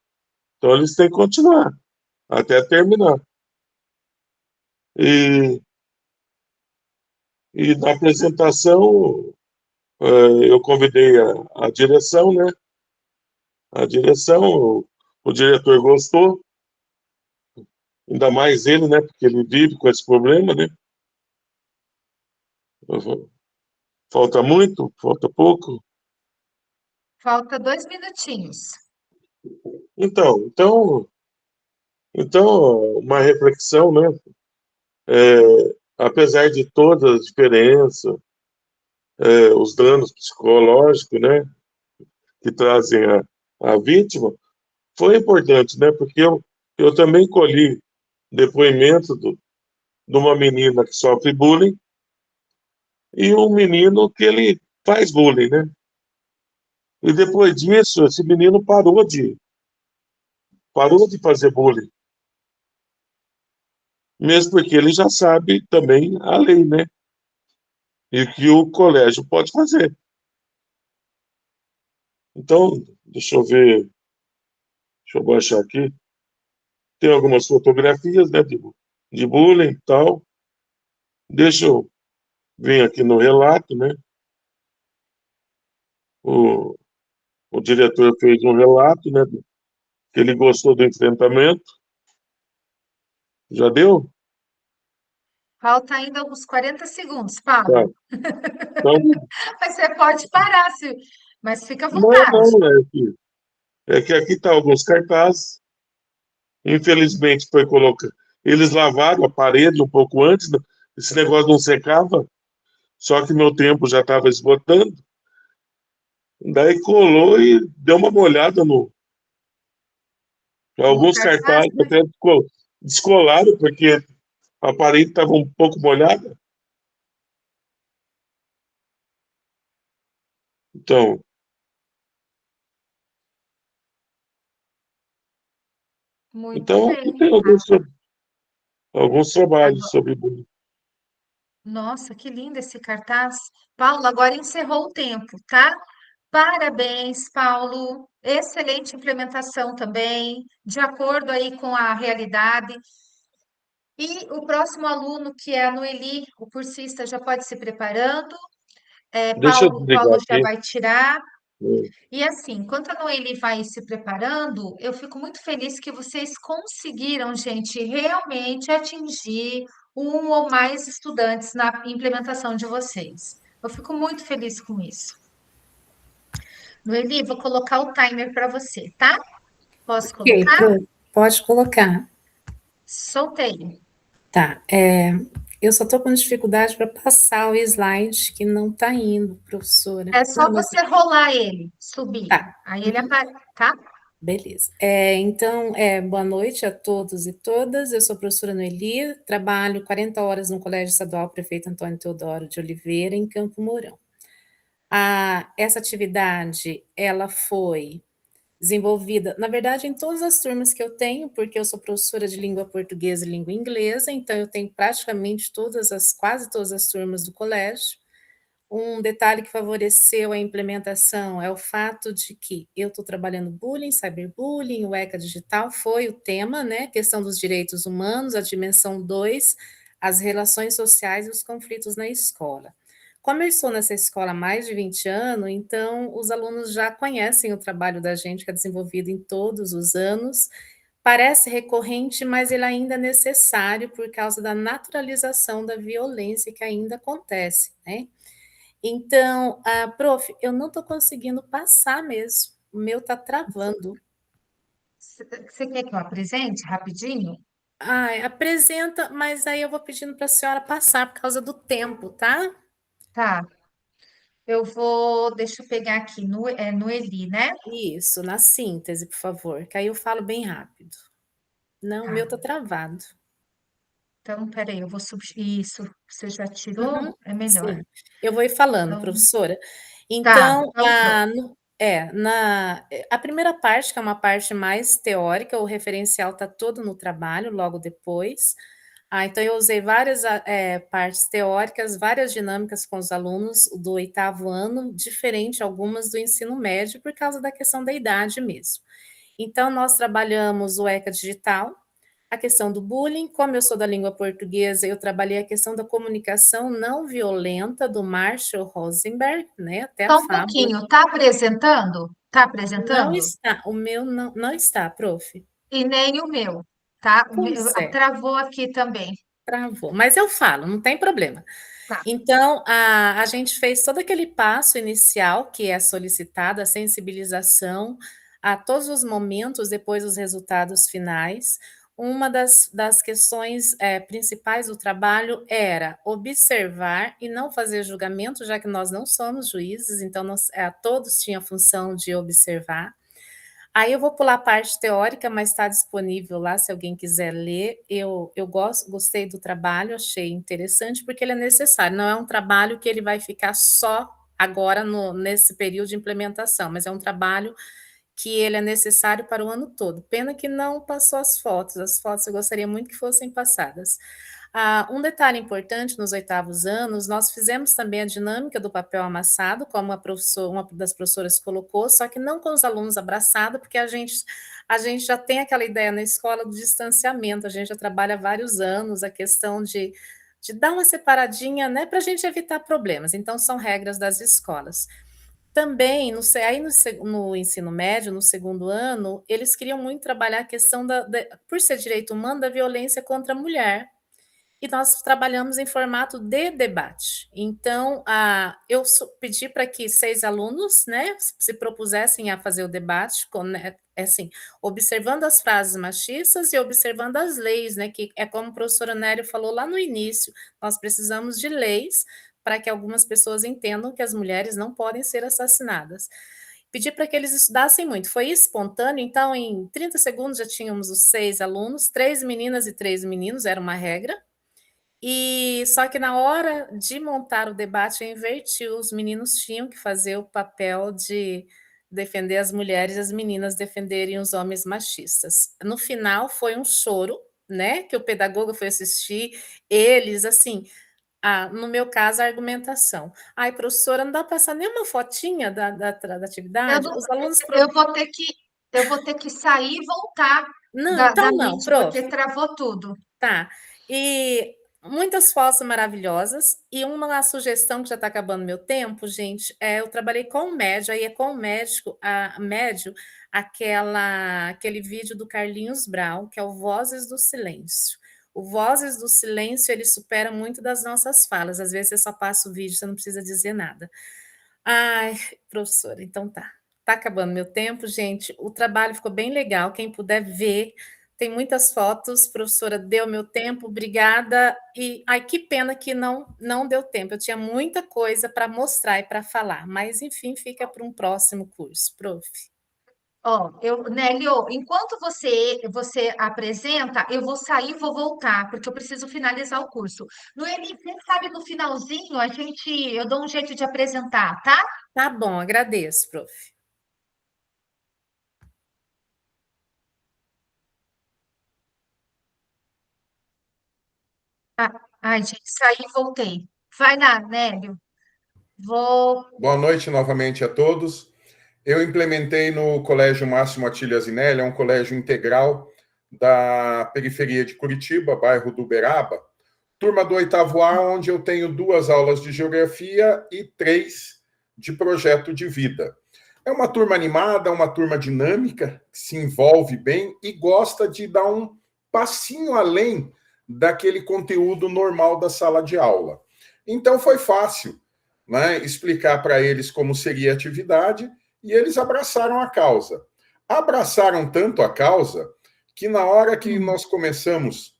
Então eles têm que continuar até terminar. E na apresentação eu convidei a direção, né? A direção, o diretor gostou, ainda mais ele, né? Porque ele vive com esse problema, né? Falta muito? Falta pouco? Falta 2 minutinhos. Então, uma reflexão, né? Apesar de todas as diferenças, os danos psicológicos, né? Que trazem a vítima, foi importante, né? Porque eu também colhi depoimento de uma menina que sofre bullying e um menino que ele faz bullying, né? E depois disso, esse menino parou de fazer bullying, mesmo porque ele já sabe também a lei, né? E que o colégio pode fazer. Então, deixa eu ver, deixa eu baixar aqui. Tem algumas fotografias, né, de bullying e tal. Deixa eu vir aqui no relato, né? O, o diretor fez um relato, né, que ele gostou do enfrentamento. Já deu? Falta ainda uns 40 segundos, Tá. Paulo. Então, Mas você pode parar, mas fica à não, vontade. não, é que aqui tá alguns cartazes. Infelizmente foi colocado. Eles lavaram a parede um pouco antes, né? Esse negócio não secava, só que meu tempo já estava esgotando. Daí colou e deu uma molhada no. No Alguns cartaz, cartazes né? até descolaram, porque a parede estava um pouco molhada. Então, Muito então aqui bem. tem alguns trabalhos Agora, sobre bullying. nossa, que lindo esse cartaz. Paulo, agora encerrou o tempo, tá? Parabéns, Paulo. Excelente implementação também, de acordo aí com a realidade. E o próximo aluno, que é a Noeli, o cursista, já pode se preparando. Deixa eu Paulo desligar já aqui. vai tirar. E assim, enquanto a Noeli vai se preparando, eu fico muito feliz que vocês conseguiram, gente, realmente atingir um ou mais estudantes na implementação de vocês. Eu fico muito feliz com isso. Noeli, vou colocar o timer para você, tá? Posso Ok, colocar? pode colocar. Soltei. Tá, eu só estou com dificuldade para passar o slide que não está indo, professora. É só Não, mas você rolar ele, subir. tá, Aí ele aparece, tá? beleza. Então, boa noite a todos e todas. Eu sou a professora Noeli, trabalho 40 horas no Colégio Estadual Prefeito Antônio Teodoro de Oliveira, em Campo Mourão. Essa atividade, ela foi desenvolvida, na verdade, em todas as turmas que eu tenho, porque eu sou professora de língua portuguesa e língua inglesa, então eu tenho praticamente quase todas as turmas do colégio. Um detalhe que favoreceu a implementação é o fato de que eu estou trabalhando bullying, cyberbullying, o ECA digital foi o tema, né? Questão dos direitos humanos, a dimensão 2, as relações sociais e os conflitos na escola. Como eu estou nessa escola há mais de 20 anos, então os alunos já conhecem o trabalho da gente, que é desenvolvido em todos os anos. Parece recorrente, mas ele ainda é necessário por causa da naturalização da violência que ainda acontece, né? Então, prof, eu não estou conseguindo passar mesmo. O meu está travando. Você quer que eu apresente rapidinho? Apresenta, mas aí eu vou pedindo para a senhora passar por causa do tempo, tá? Tá. Deixa eu pegar aqui no Eli, né? Isso, na síntese, por favor, que aí eu falo bem rápido. Não, o meu Tá. está travado. Então, peraí, eu vou substituir isso. Você já tirou? É melhor. Sim, eu vou ir falando, Então, professora. tá. Então, Então, pronto. a primeira parte, que é uma parte mais teórica, o referencial está todo no trabalho, logo depois. Então, eu usei várias partes teóricas, várias dinâmicas com os alunos do 8º ano, diferente algumas do ensino médio, por causa da questão da idade mesmo. Então, nós trabalhamos o ECA digital, a questão do bullying, como eu sou da língua portuguesa, eu trabalhei a questão da comunicação não violenta do Marshall Rosenberg, né, até a Só um fábula. pouquinho. Tá apresentando? Tá Não apresentando? está, o meu não está, prof. E nem o meu, tá? Pois é, Travou aqui também. travou, mas eu falo, não tem problema. Tá. Então, a gente fez todo aquele passo inicial, que é solicitado, a sensibilização, a todos os momentos depois dos resultados finais. Uma das questões principais do trabalho era observar e não fazer julgamento, já que nós não somos juízes, então todos tinham a função de observar. Aí eu vou pular a parte teórica, mas está disponível lá se alguém quiser ler. Eu gostei do trabalho, achei interessante, porque ele é necessário. Não é um trabalho que ele vai ficar só agora nesse período de implementação, mas é um trabalho que ele é necessário para o ano todo. Pena que não passou as fotos eu gostaria muito que fossem passadas. Um detalhe importante nos 8º anos, nós fizemos também a dinâmica do papel amassado, como uma das professoras colocou, só que não com os alunos abraçados, porque a gente já tem aquela ideia na escola do distanciamento, a gente já trabalha há vários anos a questão de dar uma separadinha, né, para a gente evitar problemas. Então, são regras das escolas. Também, no ensino médio, no 2º ano, eles queriam muito trabalhar a questão por ser direito humano, da violência contra a mulher. E nós trabalhamos em formato de debate. Então, eu pedi para que 6 alunos, né, se propusessem a fazer o debate, assim, observando as frases machistas e observando as leis, né, que é como o professor Nélio falou lá no início, nós precisamos de leis para que algumas pessoas entendam que as mulheres não podem ser assassinadas. Pedi para que eles estudassem muito, foi espontâneo, então em 30 segundos já tínhamos os 6 alunos, 3 meninas e 3 meninos, era uma regra. E só que na hora de montar o debate, eu inverti, os meninos tinham que fazer o papel de defender as mulheres, as meninas defenderem os homens machistas. No final foi um choro, né, que o pedagogo foi assistir, eles, assim, no meu caso, a argumentação. Ai, professora, não dá para passar nenhuma fotinha da atividade? Os alunos... Eu vou ter que sair e voltar Não, então da não, Meet, prof. porque travou tudo. Tá, e muitas fotos maravilhosas, e uma sugestão que já está acabando meu tempo, gente, eu trabalhei com o médio, aí é com o médico, médio, aquele vídeo do Carlinhos Brau, que é o Vozes do Silêncio. O Vozes do Silêncio, ele supera muito das nossas falas, às vezes você só passa o vídeo, você não precisa dizer nada. Ai, professora, então tá. Tá acabando meu tempo, gente, o trabalho ficou bem legal, quem puder ver, tem muitas fotos, professora, deu meu tempo, obrigada, e ai, que pena que não deu tempo, eu tinha muita coisa para mostrar e para falar, mas enfim, fica para um próximo curso, prof. Nélio, enquanto você apresenta, eu vou sair e vou voltar, porque eu preciso finalizar o curso. Noeli, quem sabe no finalzinho eu dou um jeito de apresentar, tá? Tá bom, agradeço, prof. Ai, gente, saí e voltei. Vai lá, Nélio. Boa noite novamente a todos. Eu implementei no Colégio Máximo Atílio Azinelli, é um colégio integral da periferia de Curitiba, bairro do Uberaba, turma do 8º A, onde eu tenho 2 aulas de geografia e 3 de projeto de vida. É uma turma animada, uma turma dinâmica, que se envolve bem e gosta de dar um passinho além daquele conteúdo normal da sala de aula. Então foi fácil, né, explicar para eles como seria a atividade, e eles abraçaram a causa. Abraçaram tanto a causa que na hora que nós começamos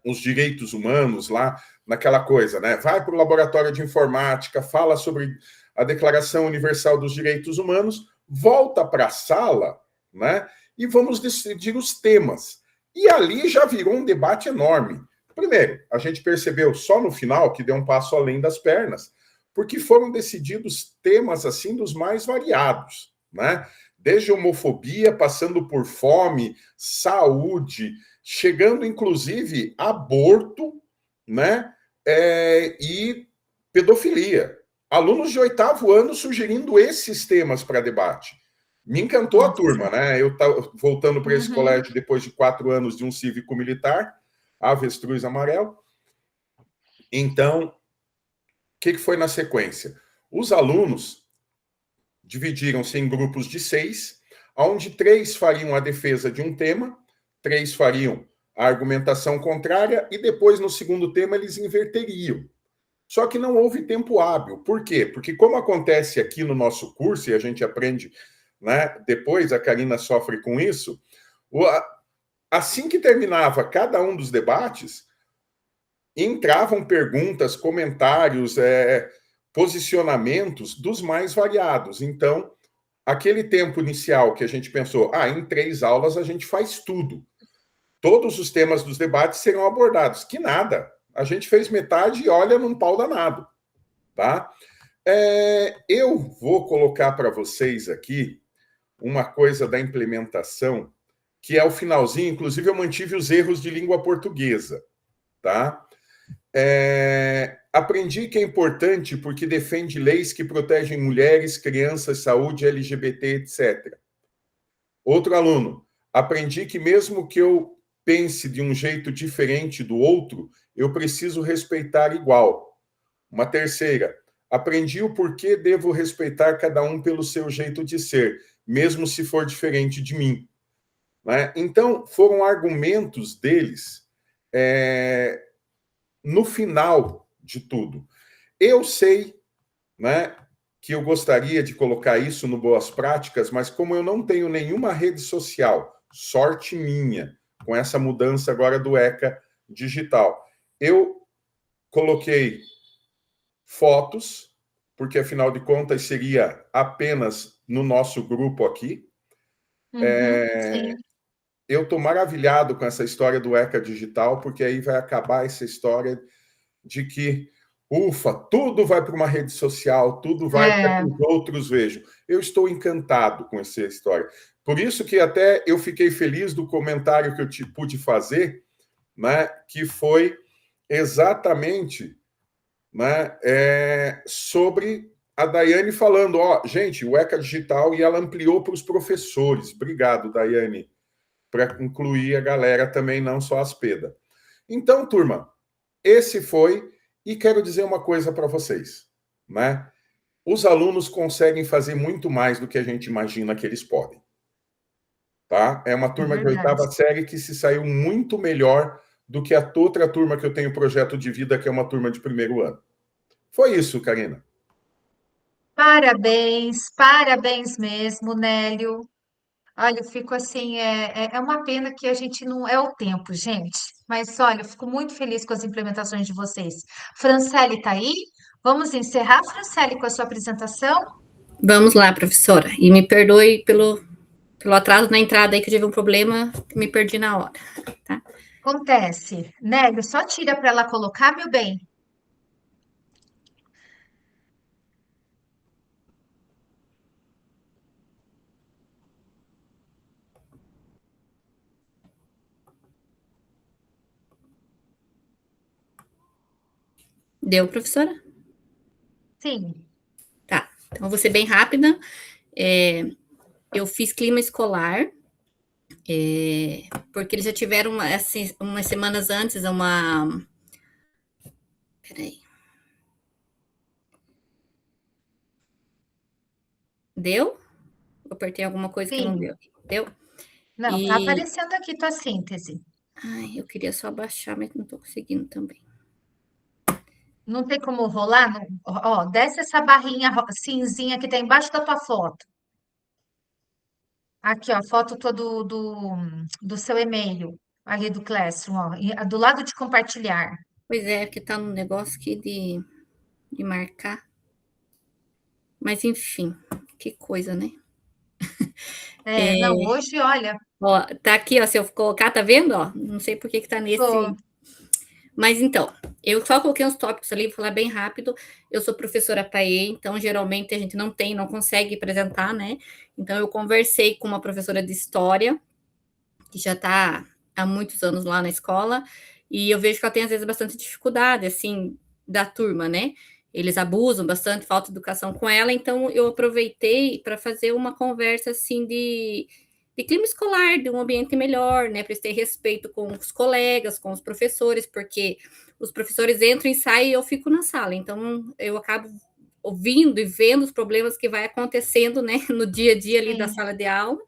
os direitos humanos lá, naquela coisa, né? Vai para o laboratório de informática, fala sobre a Declaração Universal dos Direitos Humanos, volta para a sala, né? E vamos decidir os temas. E ali já virou um debate enorme. Primeiro, a gente percebeu só no final que deu um passo além das pernas, porque foram decididos temas assim dos mais variados, né? Desde homofobia, passando por fome, saúde, chegando inclusive aborto, né? E pedofilia. Alunos de 8º ano sugerindo esses temas para debate. Me encantou a turma, né? Eu estava voltando para esse colégio depois de 4 anos de um cívico-militar, avestruz amarelo. Então, o que foi na sequência? Os alunos dividiram-se em grupos de 6, onde 3 fariam a defesa de um tema, 3 fariam a argumentação contrária, e depois, no segundo tema, eles inverteriam. Só que não houve tempo hábil. Por quê? Porque, como acontece aqui no nosso curso, e a gente aprende, né, depois, a Karina sofre com isso, assim que terminava cada um dos debates, entravam perguntas, comentários, posicionamentos dos mais variados. Então, aquele tempo inicial que a gente pensou, em 3 aulas a gente faz tudo. Todos os temas dos debates serão abordados. Que nada. A gente fez metade e olha num pau danado. Tá? Eu vou colocar para vocês aqui uma coisa da implementação, que é o finalzinho, inclusive eu mantive os erros de língua portuguesa. Tá? Aprendi que é importante porque defende leis que protegem mulheres, crianças, saúde, LGBT, etc. Outro aluno, aprendi que mesmo que eu pense de um jeito diferente do outro, eu preciso respeitar igual. Uma terceira, aprendi o porquê devo respeitar cada um pelo seu jeito de ser, mesmo se for diferente de mim. Né? Então, foram argumentos deles no final de tudo. Eu sei, né, que eu gostaria de colocar isso no Boas Práticas, mas como eu não tenho nenhuma rede social, sorte minha, com essa mudança agora do ECA digital, eu coloquei fotos, porque afinal de contas seria apenas no nosso grupo aqui. Sim. Eu estou maravilhado com essa história do ECA digital, porque aí vai acabar essa história de que, ufa, tudo vai para uma rede social, tudo vai para que os outros vejam. Eu estou encantado com essa história. Por isso que até eu fiquei feliz do comentário que eu pude fazer, né, que foi exatamente, né, sobre a Daiane falando, gente, o ECA digital, e ela ampliou para os professores. Obrigado, Daiane, para incluir a galera também, não só as PEDA. Então, turma, esse foi, e quero dizer uma coisa para vocês, né? Os alunos conseguem fazer muito mais do que a gente imagina que eles podem. Tá? É uma turma de 8ª série que se saiu muito melhor do que a outra turma que eu tenho projeto de vida, que é uma turma de 1º ano. Foi isso, Karina. Parabéns mesmo, Nélio. Olha, eu fico assim, é uma pena que a gente não é o tempo, gente. Mas olha, eu fico muito feliz com as implementações de vocês. Franciele está aí? Vamos encerrar, Franciele, com a sua apresentação? Vamos lá, professora. E me perdoe pelo atraso na entrada aí, que eu tive um problema, que me perdi na hora. Tá? Acontece. Nélio, só tira para ela colocar, meu bem. Deu, professora? Sim. Tá, então vou ser bem rápida. Eu fiz clima escolar, porque eles já tiveram umas semanas antes Peraí. Deu? Eu apertei alguma coisa que não deu. Deu? Não, tá aparecendo aqui tua síntese. Ai, eu queria só baixar, mas não tô conseguindo também. Não tem como rolar? Ó, desce essa barrinha cinzinha que tá embaixo da tua foto. Aqui, ó, a foto do seu e-mail, ali do Classroom, ó, do lado de compartilhar. Pois é, porque tá no negócio aqui de marcar. Mas, enfim, que coisa, né? Não, hoje, olha... Ó, tá aqui, ó, se eu colocar, tá vendo, ó? Não sei por que tá nesse... Mas, então, eu só coloquei uns tópicos ali, vou falar bem rápido. Eu sou professora PAE, então, geralmente, a gente não consegue apresentar, né? Então, eu conversei com uma professora de História, que já está há muitos anos lá na escola, e eu vejo que ela tem, às vezes, bastante dificuldade, assim, da turma, né? Eles abusam bastante, falta de educação com ela, então eu aproveitei para fazer uma conversa, assim, de clima escolar, de um ambiente melhor, né? Para eles terem respeito com os colegas, com os professores, porque os professores entram e saem e eu fico na sala, então eu acabo ouvindo e vendo os problemas que vai acontecendo, né, no dia a dia ali da sala de aula.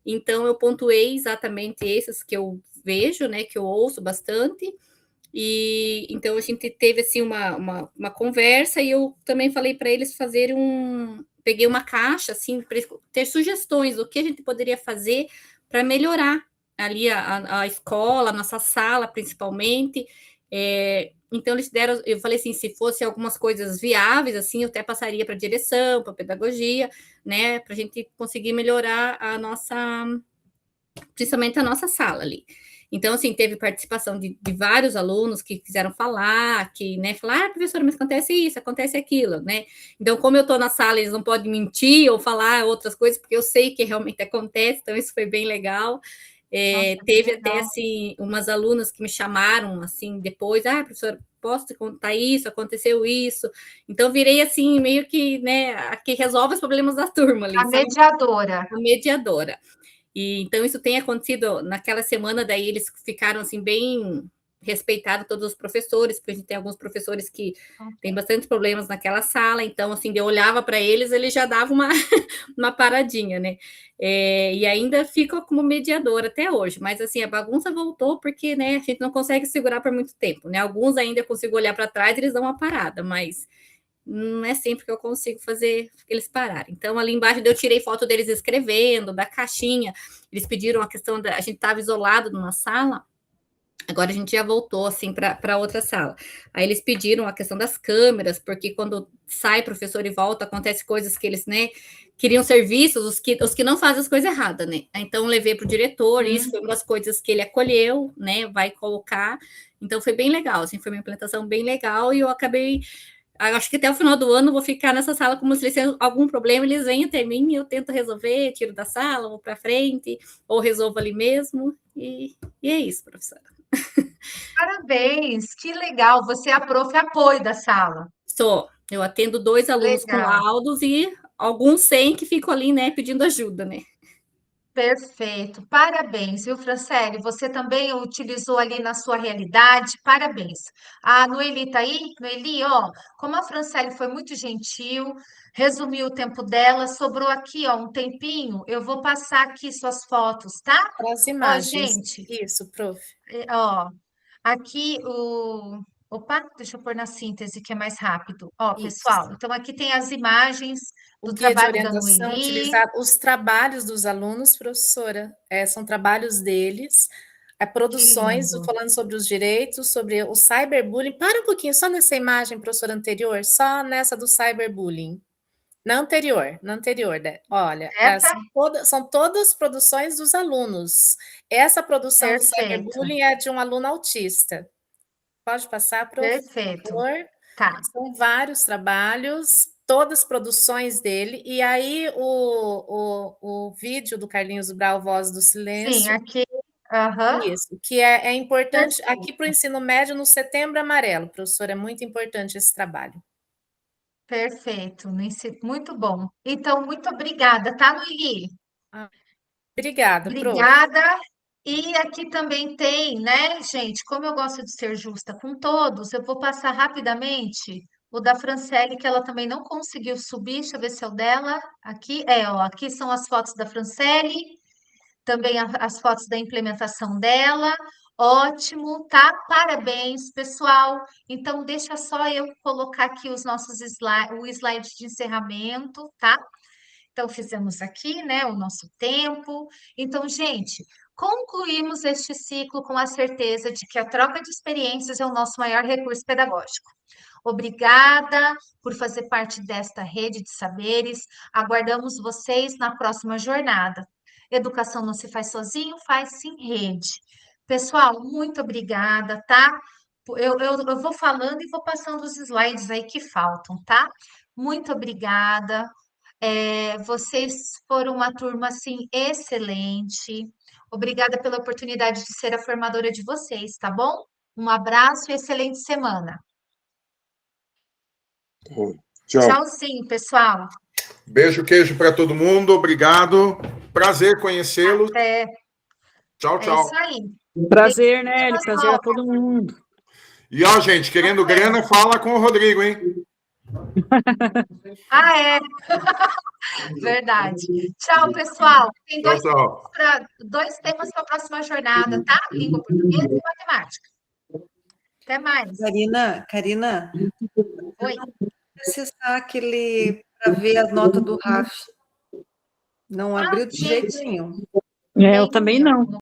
Então, eu pontuei exatamente esses que eu vejo, né, que eu ouço bastante, e então a gente teve, assim, uma conversa, e eu também falei para eles fazerem peguei uma caixa, assim, para ter sugestões do que a gente poderia fazer para melhorar ali a escola, a nossa sala, principalmente, então eles deram, eu falei assim, se fosse algumas coisas viáveis, assim, eu até passaria para a direção, para a pedagogia, né, para a gente conseguir melhorar a nossa, principalmente a nossa sala ali. Então, assim, teve participação de vários alunos que quiseram falar, que, né, falaram, professora, mas acontece isso, acontece aquilo, né? Então, como eu estou na sala, eles não podem mentir ou falar outras coisas, porque eu sei que realmente acontece, então isso foi bem legal. Teve até, assim, umas alunas que me chamaram, assim, depois, professora, posso te contar isso, aconteceu isso. Então, virei, assim, meio que, né, a que resolve os problemas da turma ali. A mediadora. A mediadora. E, então, isso tem acontecido naquela semana, daí eles ficaram, assim, bem respeitados, todos os professores, porque a gente tem alguns professores que têm bastante problemas naquela sala, então, assim, eu olhava para eles, eles já davam uma paradinha, né? E ainda fico como mediadora até hoje, mas, assim, a bagunça voltou porque, né, a gente não consegue segurar por muito tempo, né? Alguns ainda eu consigo olhar para trás e eles dão uma parada, mas não é sempre que eu consigo fazer eles pararem. Então, ali embaixo eu tirei foto deles escrevendo, da caixinha. Eles pediram a questão a gente estava isolado numa sala, agora a gente já voltou, assim, para outra sala. Aí eles pediram a questão das câmeras, porque quando sai professor e volta, acontece coisas que eles, né, queriam serviços, os que não fazem as coisas erradas, né? Então, levei para o diretor, isso foi uma das coisas que ele acolheu, né, vai colocar. Então, foi bem legal, assim, foi uma implementação bem legal, e eu acabei... Acho que até o final do ano eu vou ficar nessa sala como se eles têm algum problema, eles vêm até mim e eu tento resolver, tiro da sala, vou para frente, ou resolvo ali mesmo, e é isso, professora. Parabéns, que legal. Você é a prof. Apoio da sala. Sou. Eu atendo 2 alunos com laudos e alguns 100 que ficam ali, né, pedindo ajuda, né? Perfeito, parabéns, viu, Franciele? Você também utilizou ali na sua realidade, parabéns. A Noeli tá aí? Noeli, ó, como a Franciele foi muito gentil, resumiu o tempo dela, sobrou aqui, ó, um tempinho, eu vou passar aqui suas fotos, tá? Para as Ó, imagens. gente, Isso, prof. ó, aqui Opa, deixa eu pôr na síntese que é mais rápido. Ó, pessoal, então aqui tem as imagens O do guia de trabalho da orientação, Noeli. utilizar os trabalhos dos alunos, professora, são trabalhos deles, produções, falando sobre os direitos, sobre o cyberbullying. Para um pouquinho, só nessa imagem, professora, anterior, só nessa do cyberbullying. Na anterior, né? Olha, são todas produções dos alunos. Essa produção do cyberbullying é de um aluno autista. Pode passar, professor? Perfeito. Tá. São vários trabalhos, todas produções dele, e aí o vídeo do Carlinhos Brau, Voz do Silêncio. Sim, aqui. Isso, que é importante aqui para o ensino médio no Setembro Amarelo, professor, é muito importante esse trabalho. Perfeito, muito bom. Então, muito obrigada, tá, Noeli? Obrigada, Obrigada. E aqui também tem, né, gente, como eu gosto de ser justa com todos, eu vou passar rapidamente o da Franciele, que ela também não conseguiu subir, deixa eu ver se é o dela. Aqui, ó, aqui são as fotos da Franciele, também as fotos da implementação dela. Ótimo, tá? Parabéns, pessoal. Então, deixa só eu colocar aqui os nossos slides, o slide de encerramento, tá? Então, fizemos aqui, né, o nosso tempo. Então, gente, concluímos este ciclo com a certeza de que a troca de experiências é o nosso maior recurso pedagógico. Obrigada por fazer parte desta rede de saberes. Aguardamos vocês na próxima jornada. Educação não se faz sozinho, faz-se em rede. Pessoal, muito obrigada, tá? Eu vou falando e vou passando os slides aí que faltam, tá? Muito obrigada. Vocês foram uma turma, assim, excelente. Obrigada pela oportunidade de ser a formadora de vocês, tá bom? Um abraço e excelente semana. Tchau. Tchauzinho, pessoal. Beijo, queijo para todo mundo. Obrigado. Prazer conhecê-los. Tchau, tchau. É isso aí. Prazer, Nelly. Prazer a todo mundo. E, ó, gente, querendo grana, fala com o Rodrigo, hein? É. Verdade. Tchau, pessoal. Tem dois temas para a próxima jornada, tá? Língua portuguesa e matemática. Até mais. Karina. Oi. Acessar aquele para ver a nota do RAF. Não abriu de jeito nenhum. Eu também não.